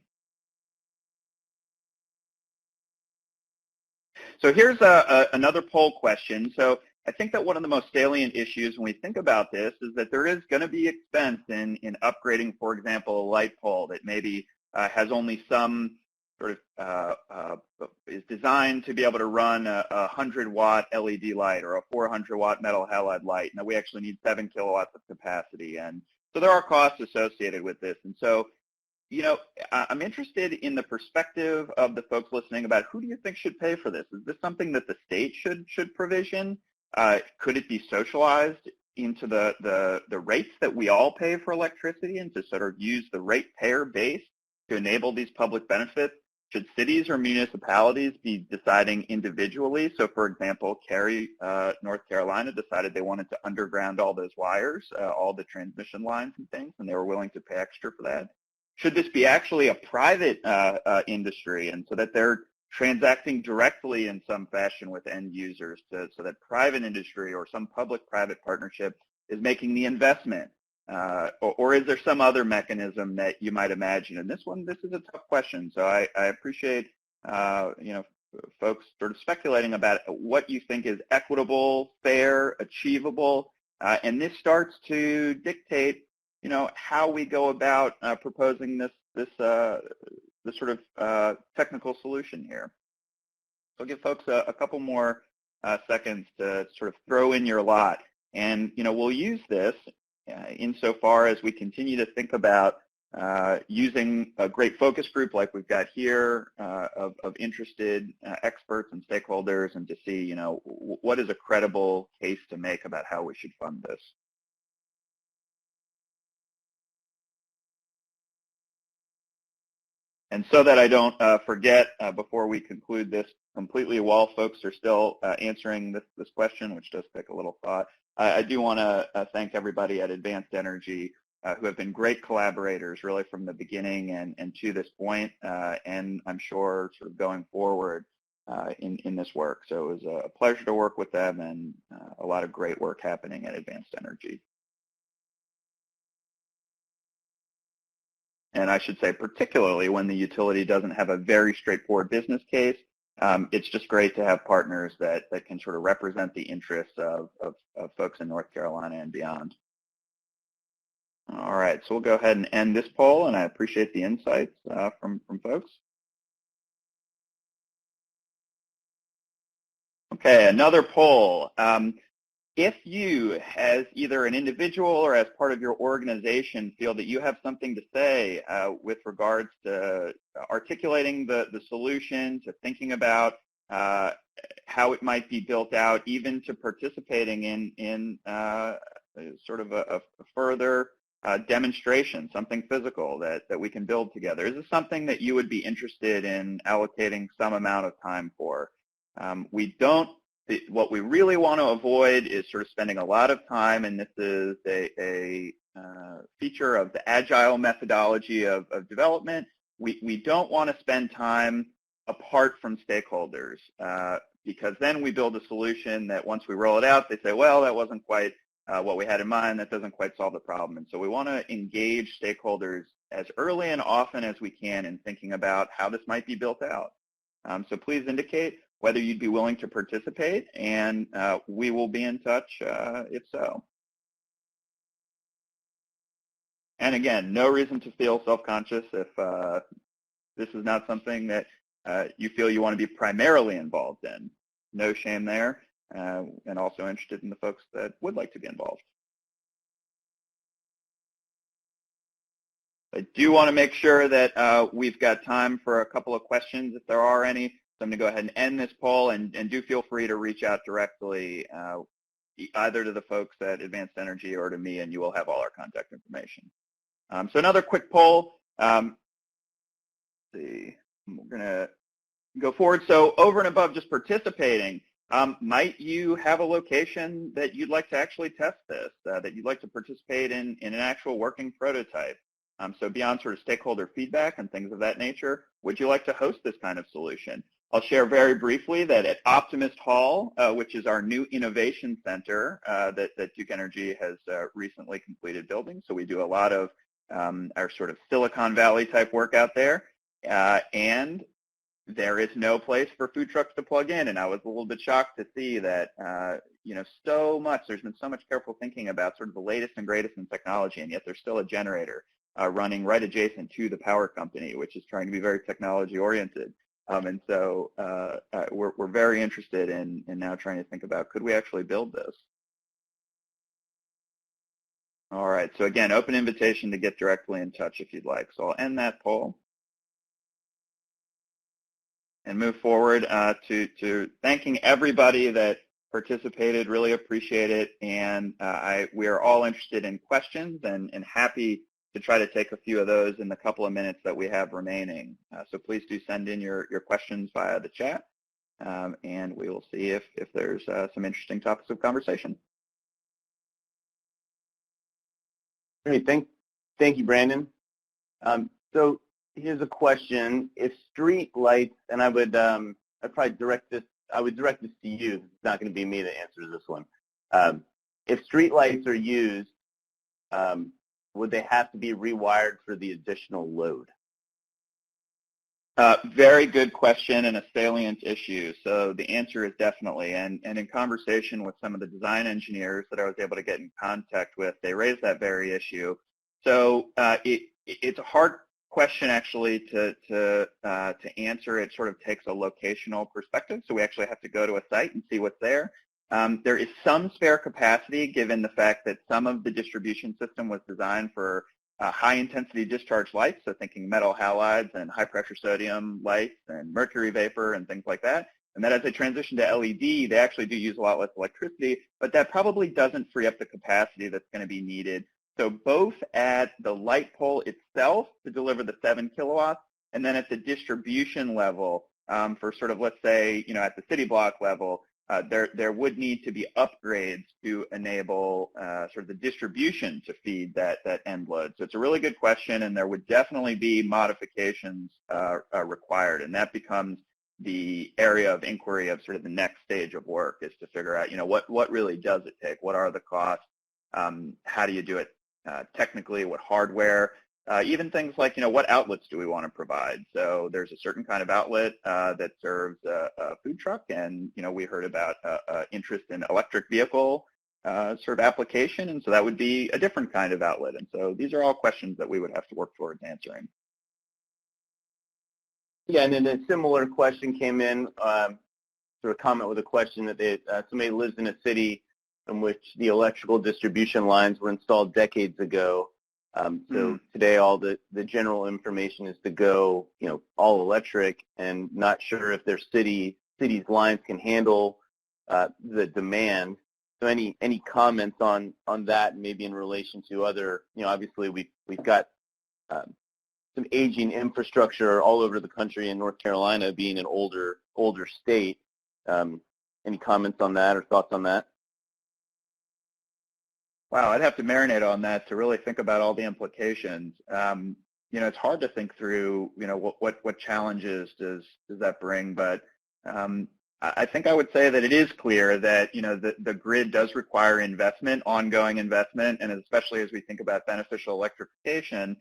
B: So here's another poll question. So I think that one of the most salient issues when we think about this is that there is going to be expense in upgrading, for example, a light pole that maybe has only some sort of is designed to be able to run a 100-watt LED light or a 400-watt metal halide light. Now we actually need 7 kilowatts of capacity, and so there are costs associated with this. And so, I'm interested in the perspective of the folks listening about who do you think should pay for this? Is this something that the state should provision? Could it be socialized into the rates that we all pay for electricity, and to sort of use the ratepayer base to enable these public benefits? Should cities or municipalities be deciding individually? So, for example, Cary, North Carolina, decided they wanted to underground all those wires, all the transmission lines and things, and they were willing to pay extra for that. Should this be actually a private industry, and so that they're transacting directly in some fashion with end users, so that private industry or some public-private partnership is making the investment? Or is there some other mechanism that you might imagine? And this is a tough question. So I appreciate, folks sort of speculating about what you think is equitable, fair, achievable, and this starts to dictate, how we go about proposing this sort of technical solution here. So I'll give folks a couple more seconds to sort of throw in your lot, and we'll use this insofar as we continue to think about using a great focus group like we've got here of interested experts and stakeholders, and to see, what is a credible case to make about how we should fund this. And so that I don't forget before we conclude this completely, while folks are still answering this question, which does take a little thought, I do want to thank everybody at Advanced Energy who have been great collaborators really from the beginning and to this point, and I'm sure sort of going forward in this work. So it was a pleasure to work with them, and a lot of great work happening at Advanced Energy. And I should say, particularly when the utility doesn't have a very straightforward business case, it's just great to have partners that can sort of represent the interests of folks in North Carolina and beyond. All right, so we'll go ahead and end this poll, and I appreciate the insights from folks. Okay, another poll. If you, as either an individual or as part of your organization, feel that you have something to say with regards to articulating the solution, to thinking about how it might be built out, even to participating in sort of a further demonstration, something physical that we can build together, is this something that you would be interested in allocating some amount of time for? What we really want to avoid is sort of spending a lot of time, and this is a feature of the agile methodology of development. We don't want to spend time apart from stakeholders because then we build a solution that once we roll it out, they say, well, that wasn't quite what we had in mind. That doesn't quite solve the problem. And so we want to engage stakeholders as early and often as we can in thinking about how this might be built out. So please indicate whether you'd be willing to participate, and we will be in touch if so. And again, no reason to feel self-conscious if this is not something that you feel you want to be primarily involved in. No shame there, and also interested in the folks that would like to be involved. I do want to make sure that we've got time for a couple of questions if there are any. So I'm going to go ahead and end this poll, and do feel free to reach out directly either to the folks at Advanced Energy or to me, and you will have all our contact information. So another quick poll. Let's see, we're going to go forward. So over and above just participating, might you have a location that you'd like to actually test this, that you'd like to participate in an actual working prototype? So beyond sort of stakeholder feedback and things of that nature, would you like to host this kind of solution? I'll share very briefly that at Optimist Hall, which is our new innovation center that Duke Energy has recently completed building. So we do a lot of our sort of Silicon Valley type work out there. And there is no place for food trucks to plug in. And I was a little bit shocked to see that, you know, there's been so much careful thinking about sort of the latest and greatest in technology, and yet there's still a generator running right adjacent to the power company, which is trying to be very technology oriented. And so we're very interested in now trying to think about, could we actually build this? All right, so again, open invitation to get directly in touch if you'd like. So I'll end that poll and move forward to thanking everybody that participated. Really appreciate it. And we are all interested in questions and happy to try to take a few of those in the couple of minutes that we have remaining. So please do send in your questions via the chat, and we will see if there's some interesting topics of conversation.
A: Great, thank you, Brandon. So here's a question: if street lights, and I would direct this to you. It's not going to be me that answers this one. If street lights are used, would they have to be rewired for the additional load?
B: Very good question and a salient issue. So the answer is definitely. And in conversation with some of the design engineers that I was able to get in contact with, they raised that very issue. So it's a hard question actually to answer. It sort of takes a locational perspective. So we actually have to go to a site and see what's there. There is some spare capacity given the fact that some of the distribution system was designed for high-intensity discharge lights, so thinking metal halides and high-pressure sodium lights and mercury vapor and things like that. And then as they transition to LED, they actually do use a lot less electricity, but that probably doesn't free up the capacity that's going to be needed. So both at the light pole itself to deliver the 7 kilowatts, and then at the distribution level for sort of, let's say, you know, at the city block level, there would need to be upgrades to enable sort of the distribution to feed that end load. So it's a really good question, and there would definitely be modifications required, and that becomes the area of inquiry of sort of the next stage of work, is to figure out, you know, what really does it take? What are the costs? How do you do it technically? What hardware? Even things like, you know, what outlets do we want to provide? So there's a certain kind of outlet that serves a food truck, and, you know, we heard about interest in electric vehicle sort of application, and so that would be a different kind of outlet. And so these are all questions that we would have to work towards answering.
A: Yeah, and then a similar question came in, sort of comment with a question that somebody lives in a city in which the electrical distribution lines were installed decades ago. So today all the general information is to go, you know, all electric, and not sure if their city's lines can handle the demand. So any comments on that, maybe in relation to other, you know, obviously we've got some aging infrastructure all over the country, in North Carolina being an older state. Any comments on that or thoughts on that?
B: Wow, I'd have to marinate on that to really think about all the implications. You know, it's hard to think through, you know, what challenges does that bring, but I think I would say that it is clear that, you know, the grid does require investment, ongoing investment, and especially as we think about beneficial electrification,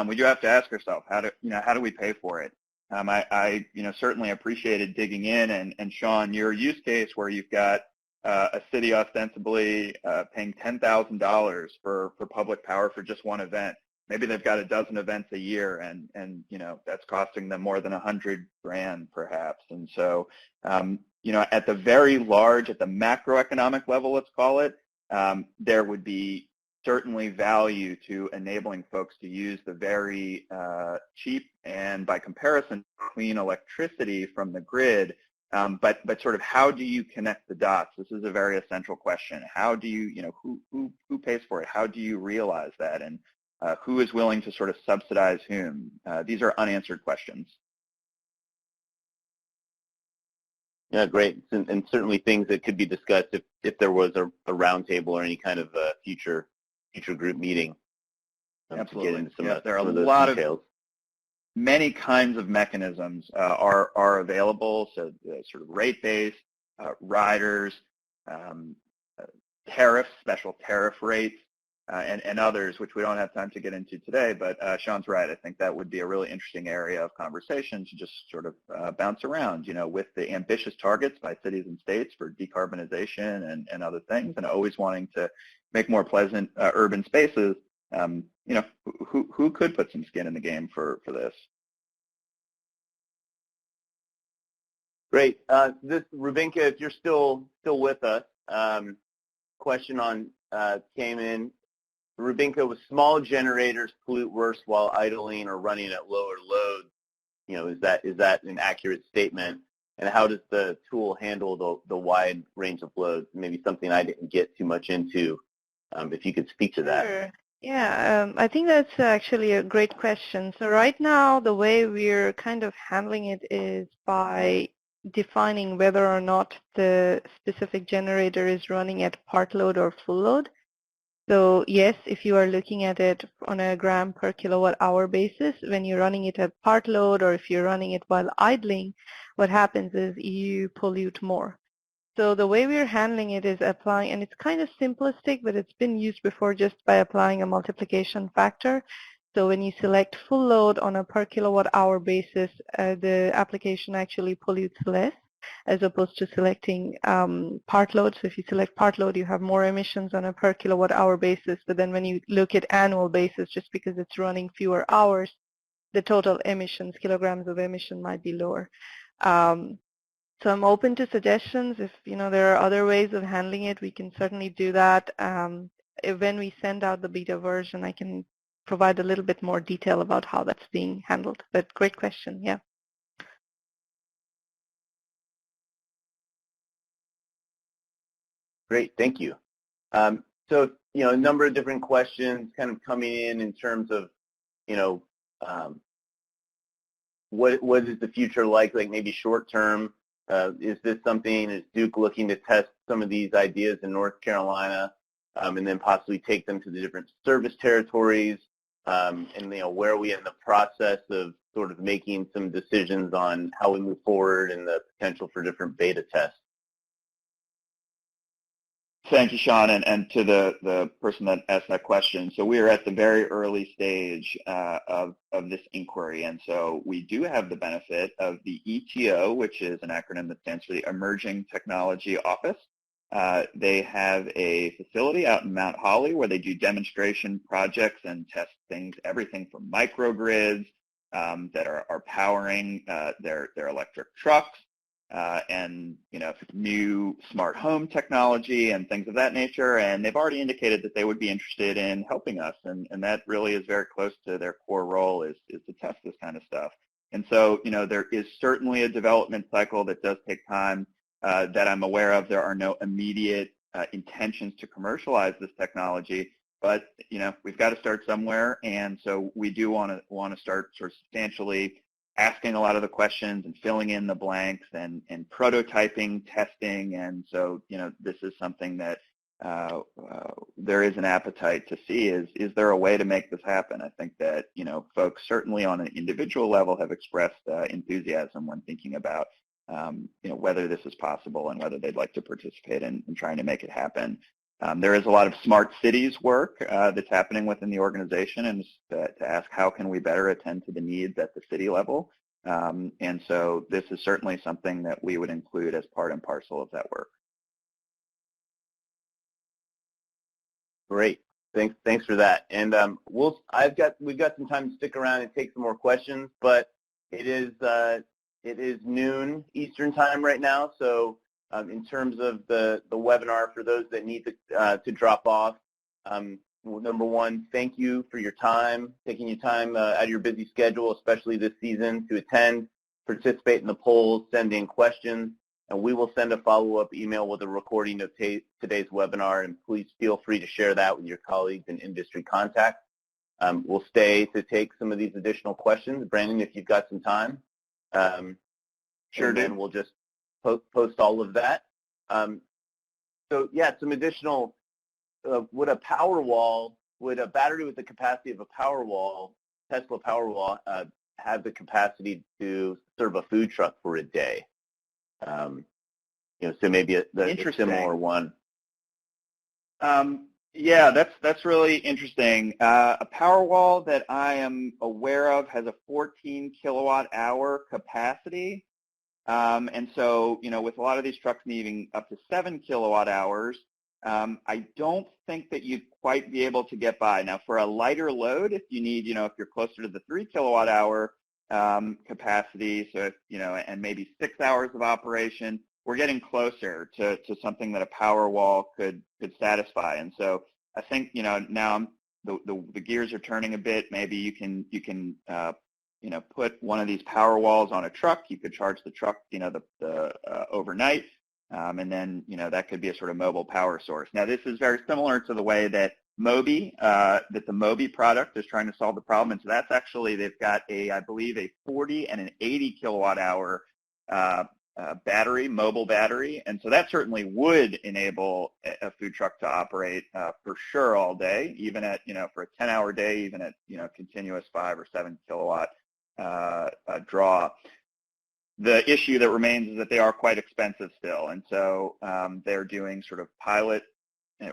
B: we do have to ask ourselves, how do we pay for it? I you know, certainly appreciated digging in, and Sean, your use case where you've got a city ostensibly paying $10,000 for public power for just one event. maybe they've got a dozen events a year, and that's costing them more than $100,000 perhaps. And so at the very large, at the macroeconomic level, let's call it, there would be certainly value to enabling folks to use the very cheap and, by comparison, clean electricity from the grid. But sort of how do you connect the dots? This is a very essential question. How do you, who pays for it? How do you realize that? And who is willing to sort of subsidize whom? These are unanswered questions.
A: Yeah, great. And certainly things that could be discussed if there was a roundtable or any kind of future group meeting.
B: Absolutely.
A: To get into some
B: there are
A: some
B: a
A: of those
B: lot
A: details.
B: of many kinds of mechanisms are available. So sort of rate-based, riders, tariffs, special tariff rates, and others, which we don't have time to get into today. But Sean's right. I think that would be a really interesting area of conversation to just sort of bounce around, with the ambitious targets by cities and states for decarbonization and other things, and always wanting to make more pleasant urban spaces. Who could put some skin in the game for this?
A: Great. This Rubinka, if you're still with us, question came in. Rubinka, with small generators pollute worse while idling or running at lower loads. Is that an accurate statement? And how does the tool handle the wide range of loads? Maybe something I didn't get too much into. If you could speak to that.
C: Sure. Yeah, I think that's actually a great question. So right now, the way we're kind of handling it is by defining whether or not the specific generator is running at part load or full load. So yes, if you are looking at it on a gram per kilowatt hour basis, when you're running it at part load or if you're running it while idling, what happens is you pollute more. So the way we're handling it is applying, and it's kind of simplistic, but it's been used before just by applying a multiplication factor. So when you select full load on a per kilowatt hour basis, the application actually pollutes less as opposed to selecting part load. So if you select part load, you have more emissions on a per kilowatt hour basis. But then when you look at annual basis, just because it's running fewer hours, the total emissions, kilograms of emission, might be lower. So I'm open to suggestions. If there are other ways of handling it, we can certainly do that. When we send out the beta version, I can provide a little bit more detail about how that's being handled. But great question, yeah.
A: Great, thank you. So a number of different questions kind of coming in terms of what is the future like maybe short term. Is this something, is Duke looking to test some of these ideas in North Carolina and then possibly take them to the different service territories? And where are we in the process of sort of making some decisions on how we move forward and the potential for different beta tests?
B: Thank you, Sean, and to the person that asked that question. So we are at the very early stage of this inquiry, and so we do have the benefit of the ETO, which is an acronym that stands for the Emerging Technology Office. They have a facility out in Mount Holly where they do demonstration projects and test things, everything from microgrids that are powering their electric trucks, and new smart home technology and things of that nature. And they've already indicated that they would be interested in helping us, and that really is very close to their core role is to test this kind of stuff. And so there is certainly a development cycle that does take time that I'm aware of. There are no immediate intentions to commercialize this technology, but we've got to start somewhere, and so we do want to start sort of substantially asking a lot of the questions and filling in the blanks and prototyping, testing. And so, this is something that there is an appetite to see is there a way to make this happen? I think that, folks certainly on an individual level have expressed enthusiasm when thinking about, whether this is possible and whether they'd like to participate in trying to make it happen. There is a lot of smart cities work that's happening within the organization, and to ask how can we better attend to the needs at the city level. And so this is certainly something that we would include as part and parcel of that work.
A: Great. Thanks for that. And we've got some time to stick around and take some more questions, but it is noon Eastern time right now. So in terms of the webinar, for those that need to drop off, number one, thank you for your time, taking your time out of your busy schedule, especially this season, to attend, participate in the polls, send in questions. And we will send a follow-up email with a recording of today's webinar, and please feel free to share that with your colleagues and industry contacts. We'll stay to take some of these additional questions. Brandon, if you've got some time.
B: Sure.
A: And then we'll just post all of that. So yeah, some additional, would a battery with the capacity of a Powerwall, Tesla Powerwall, have the capacity to serve a food truck for a day? So maybe the similar one.
B: Yeah, that's really interesting. A Powerwall that I am aware of has a 14 kilowatt-hour capacity, and so with a lot of these trucks needing up to 7 kilowatt-hours, I don't think that you'd quite be able to get by. Now, for a lighter load, if you need, if you're closer to the 3 kilowatt-hour capacity, so and maybe 6 hours of operation, we're getting closer to something that a Powerwall could satisfy. And so I think now the gears are turning a bit. Maybe you can put one of these Powerwalls on a truck. You could charge the truck overnight, and then that could be a sort of mobile power source. Now this is very similar to the way that Mobi, that the Mobi product is trying to solve the problem. And so that's actually, they've got I believe a 40 and an 80 kilowatt hour battery, mobile battery. And so that certainly would enable a food truck to operate for sure all day, even at, for a 10-hour day, even at, continuous 5 or 7 kilowatt draw. The issue that remains is that they are quite expensive still. And so they're doing sort of pilot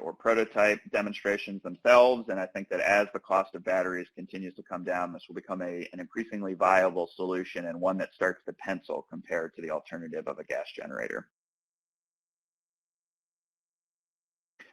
B: or prototype demonstrations themselves, and I think that as the cost of batteries continues to come down, this will become an increasingly viable solution and one that starts to pencil compared to the alternative of a gas generator.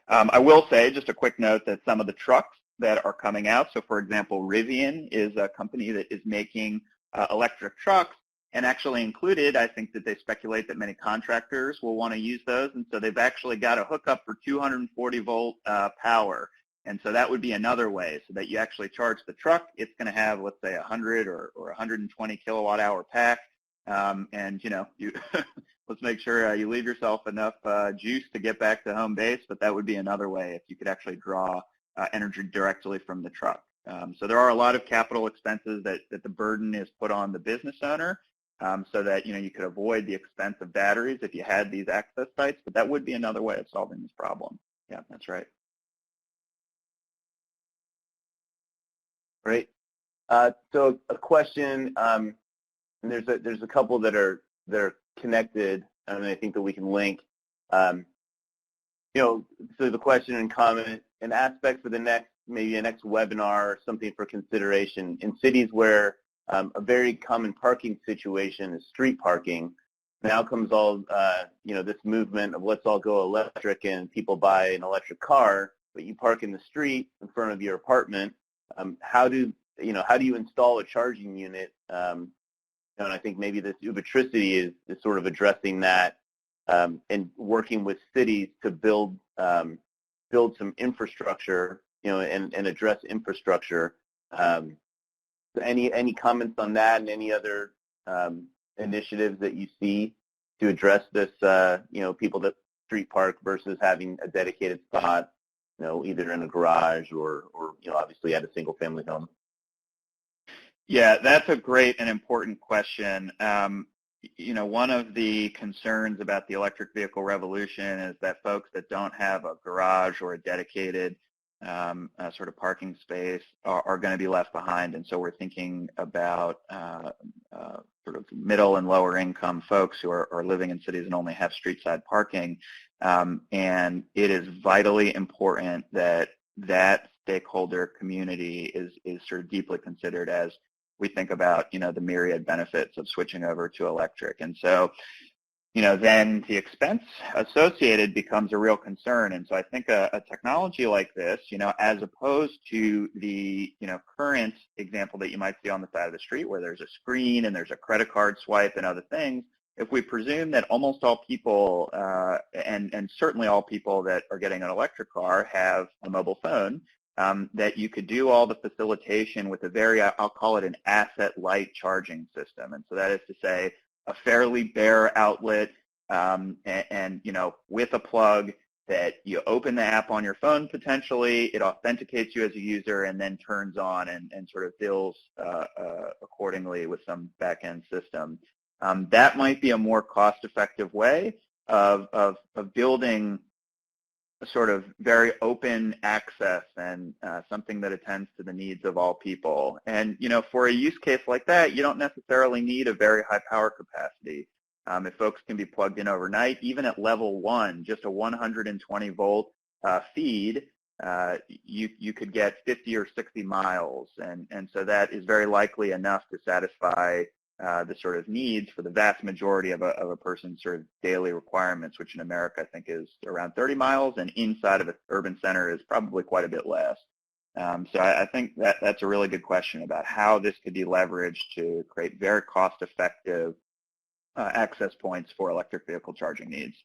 B: I will say, just a quick note, that some of the trucks that are coming out, so for example, Rivian is a company that is making electric trucks, and actually included, I think that they speculate that many contractors will want to use those, and so they've actually got a hookup for 240-volt power. And so that would be another way, so that you actually charge the truck. It's going to have, let's say, 100 or 120 kilowatt-hour pack, and let's make sure you leave yourself enough juice to get back to home base, but that would be another way if you could actually draw energy directly from the truck. So there are a lot of capital expenses that the burden is put on the business owner, so that you could avoid the expense of batteries if you had these access sites, but that would be another way of solving this problem. Yeah, that's right.
A: Great. So a question, and there's a couple that are connected, and I think that we can link. So the question and comment, an aspect for maybe a next webinar or something for consideration. In cities where a very common parking situation is street parking, now comes all this movement of let's all go electric, and people buy an electric car, but you park in the street in front of your apartment. How do you install a charging unit? And I think maybe this Ubitricity is sort of addressing that, and working with cities to build some infrastructure, and address infrastructure. Any comments on that, and any other initiatives that you see to address this? People that street park versus having a dedicated spot, either in a garage or obviously at a single-family home.
B: Yeah, that's a great and important question. One of the concerns about the electric vehicle revolution is that folks that don't have a garage or a dedicated sort of parking space are going to be left behind. And so we're thinking about sort of middle and lower income folks who are living in cities and only have street side parking. And it is vitally important that that stakeholder community is sort of deeply considered as we think about, the myriad benefits of switching over to electric. And so, then the expense associated becomes a real concern. And so I think a technology like this, as opposed to the, current example that you might see on the side of the street where there's a screen and there's a credit card swipe and other things, if we presume that almost all people, and certainly all people that are getting an electric car have a mobile phone, that you could do all the facilitation with a very, I'll call it an asset-light charging system. And so that is to say, a fairly bare outlet and with a plug that you open the app on your phone potentially, it authenticates you as a user and then turns on and sort of bills accordingly with some back-end system. That might be a more cost-effective way of building a sort of very open access and something that attends to the needs of all people. And, for a use case like that, you don't necessarily need a very high power capacity. If folks can be plugged in overnight, even at level 1, just a 120 volt feed, you could get 50 or 60 miles. And so that is very likely enough to satisfy the sort of needs for the vast majority of a person's sort of daily requirements, which in America I think is around 30 miles, and inside of an urban center is probably quite a bit less. So I think that's a really good question about how this could be leveraged to create very cost-effective access points for electric vehicle charging needs.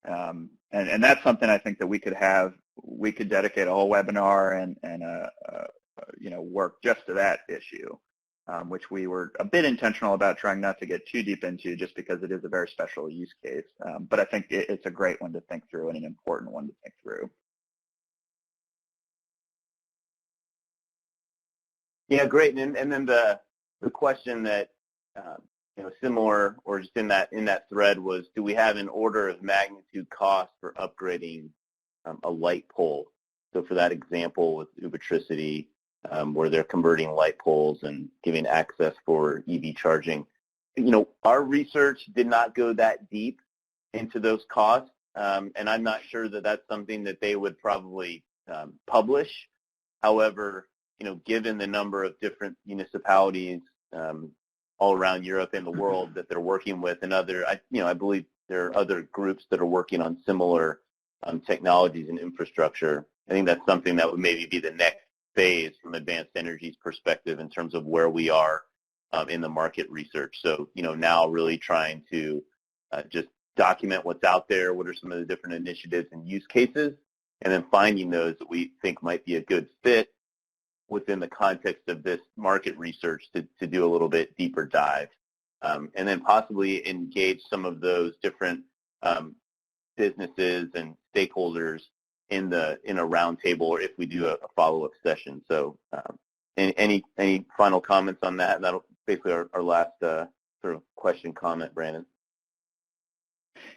B: And that's something I think that we could dedicate a whole webinar and work just to that issue. Which we were a bit intentional about trying not to get too deep into just because it is a very special use case. But I think it's a great one to think through and an important one to think through.
A: Yeah, great. And then the question that, similar or just in that thread was, do we have an order of magnitude cost for upgrading a light pole? So for that example with Ubitricity, where they're converting light poles and giving access for EV charging. Our research did not go that deep into those costs, and I'm not sure that that's something that they would probably publish. However, given the number of different municipalities all around Europe and the world that they're working with, and I believe there are other groups that are working on similar technologies and infrastructure. I think that's something that would maybe be the next phase from Advanced Energy's perspective in terms of where we are in the market research. So, now really trying to just document what's out there, what are some of the different initiatives and use cases, and then finding those that we think might be a good fit within the context of this market research to do a little bit deeper dive. And then possibly engage some of those different businesses and stakeholders in a roundtable, or if we do a follow-up session. So any final comments on that? And that'll basically our last sort of question comment, Brandon.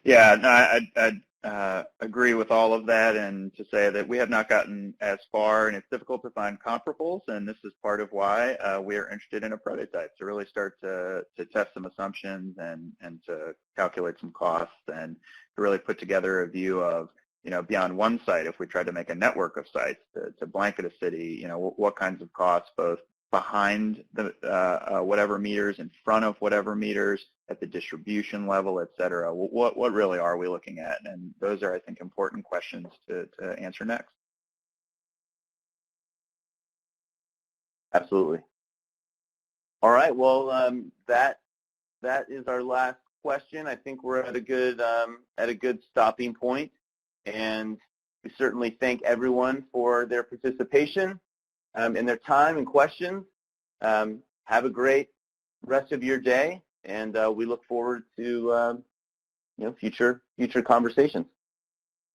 B: Yeah, no, I'd agree with all of that, and to say that we have not gotten as far, and it's difficult to find comparables, and this is part of why we are interested in a prototype, to really start to test some assumptions and to calculate some costs, and to really put together a view of, beyond one site, if we tried to make a network of sites to blanket a city, what kinds of costs, both behind the whatever meters, in front of whatever meters, at the distribution level, et cetera. What really are we looking at? And those are, I think, important questions to answer next.
A: Absolutely. All right. Well, that is our last question. I think we're at a good stopping point. And we certainly thank everyone for their participation and their time and questions. Have a great rest of your day, and we look forward to future conversations.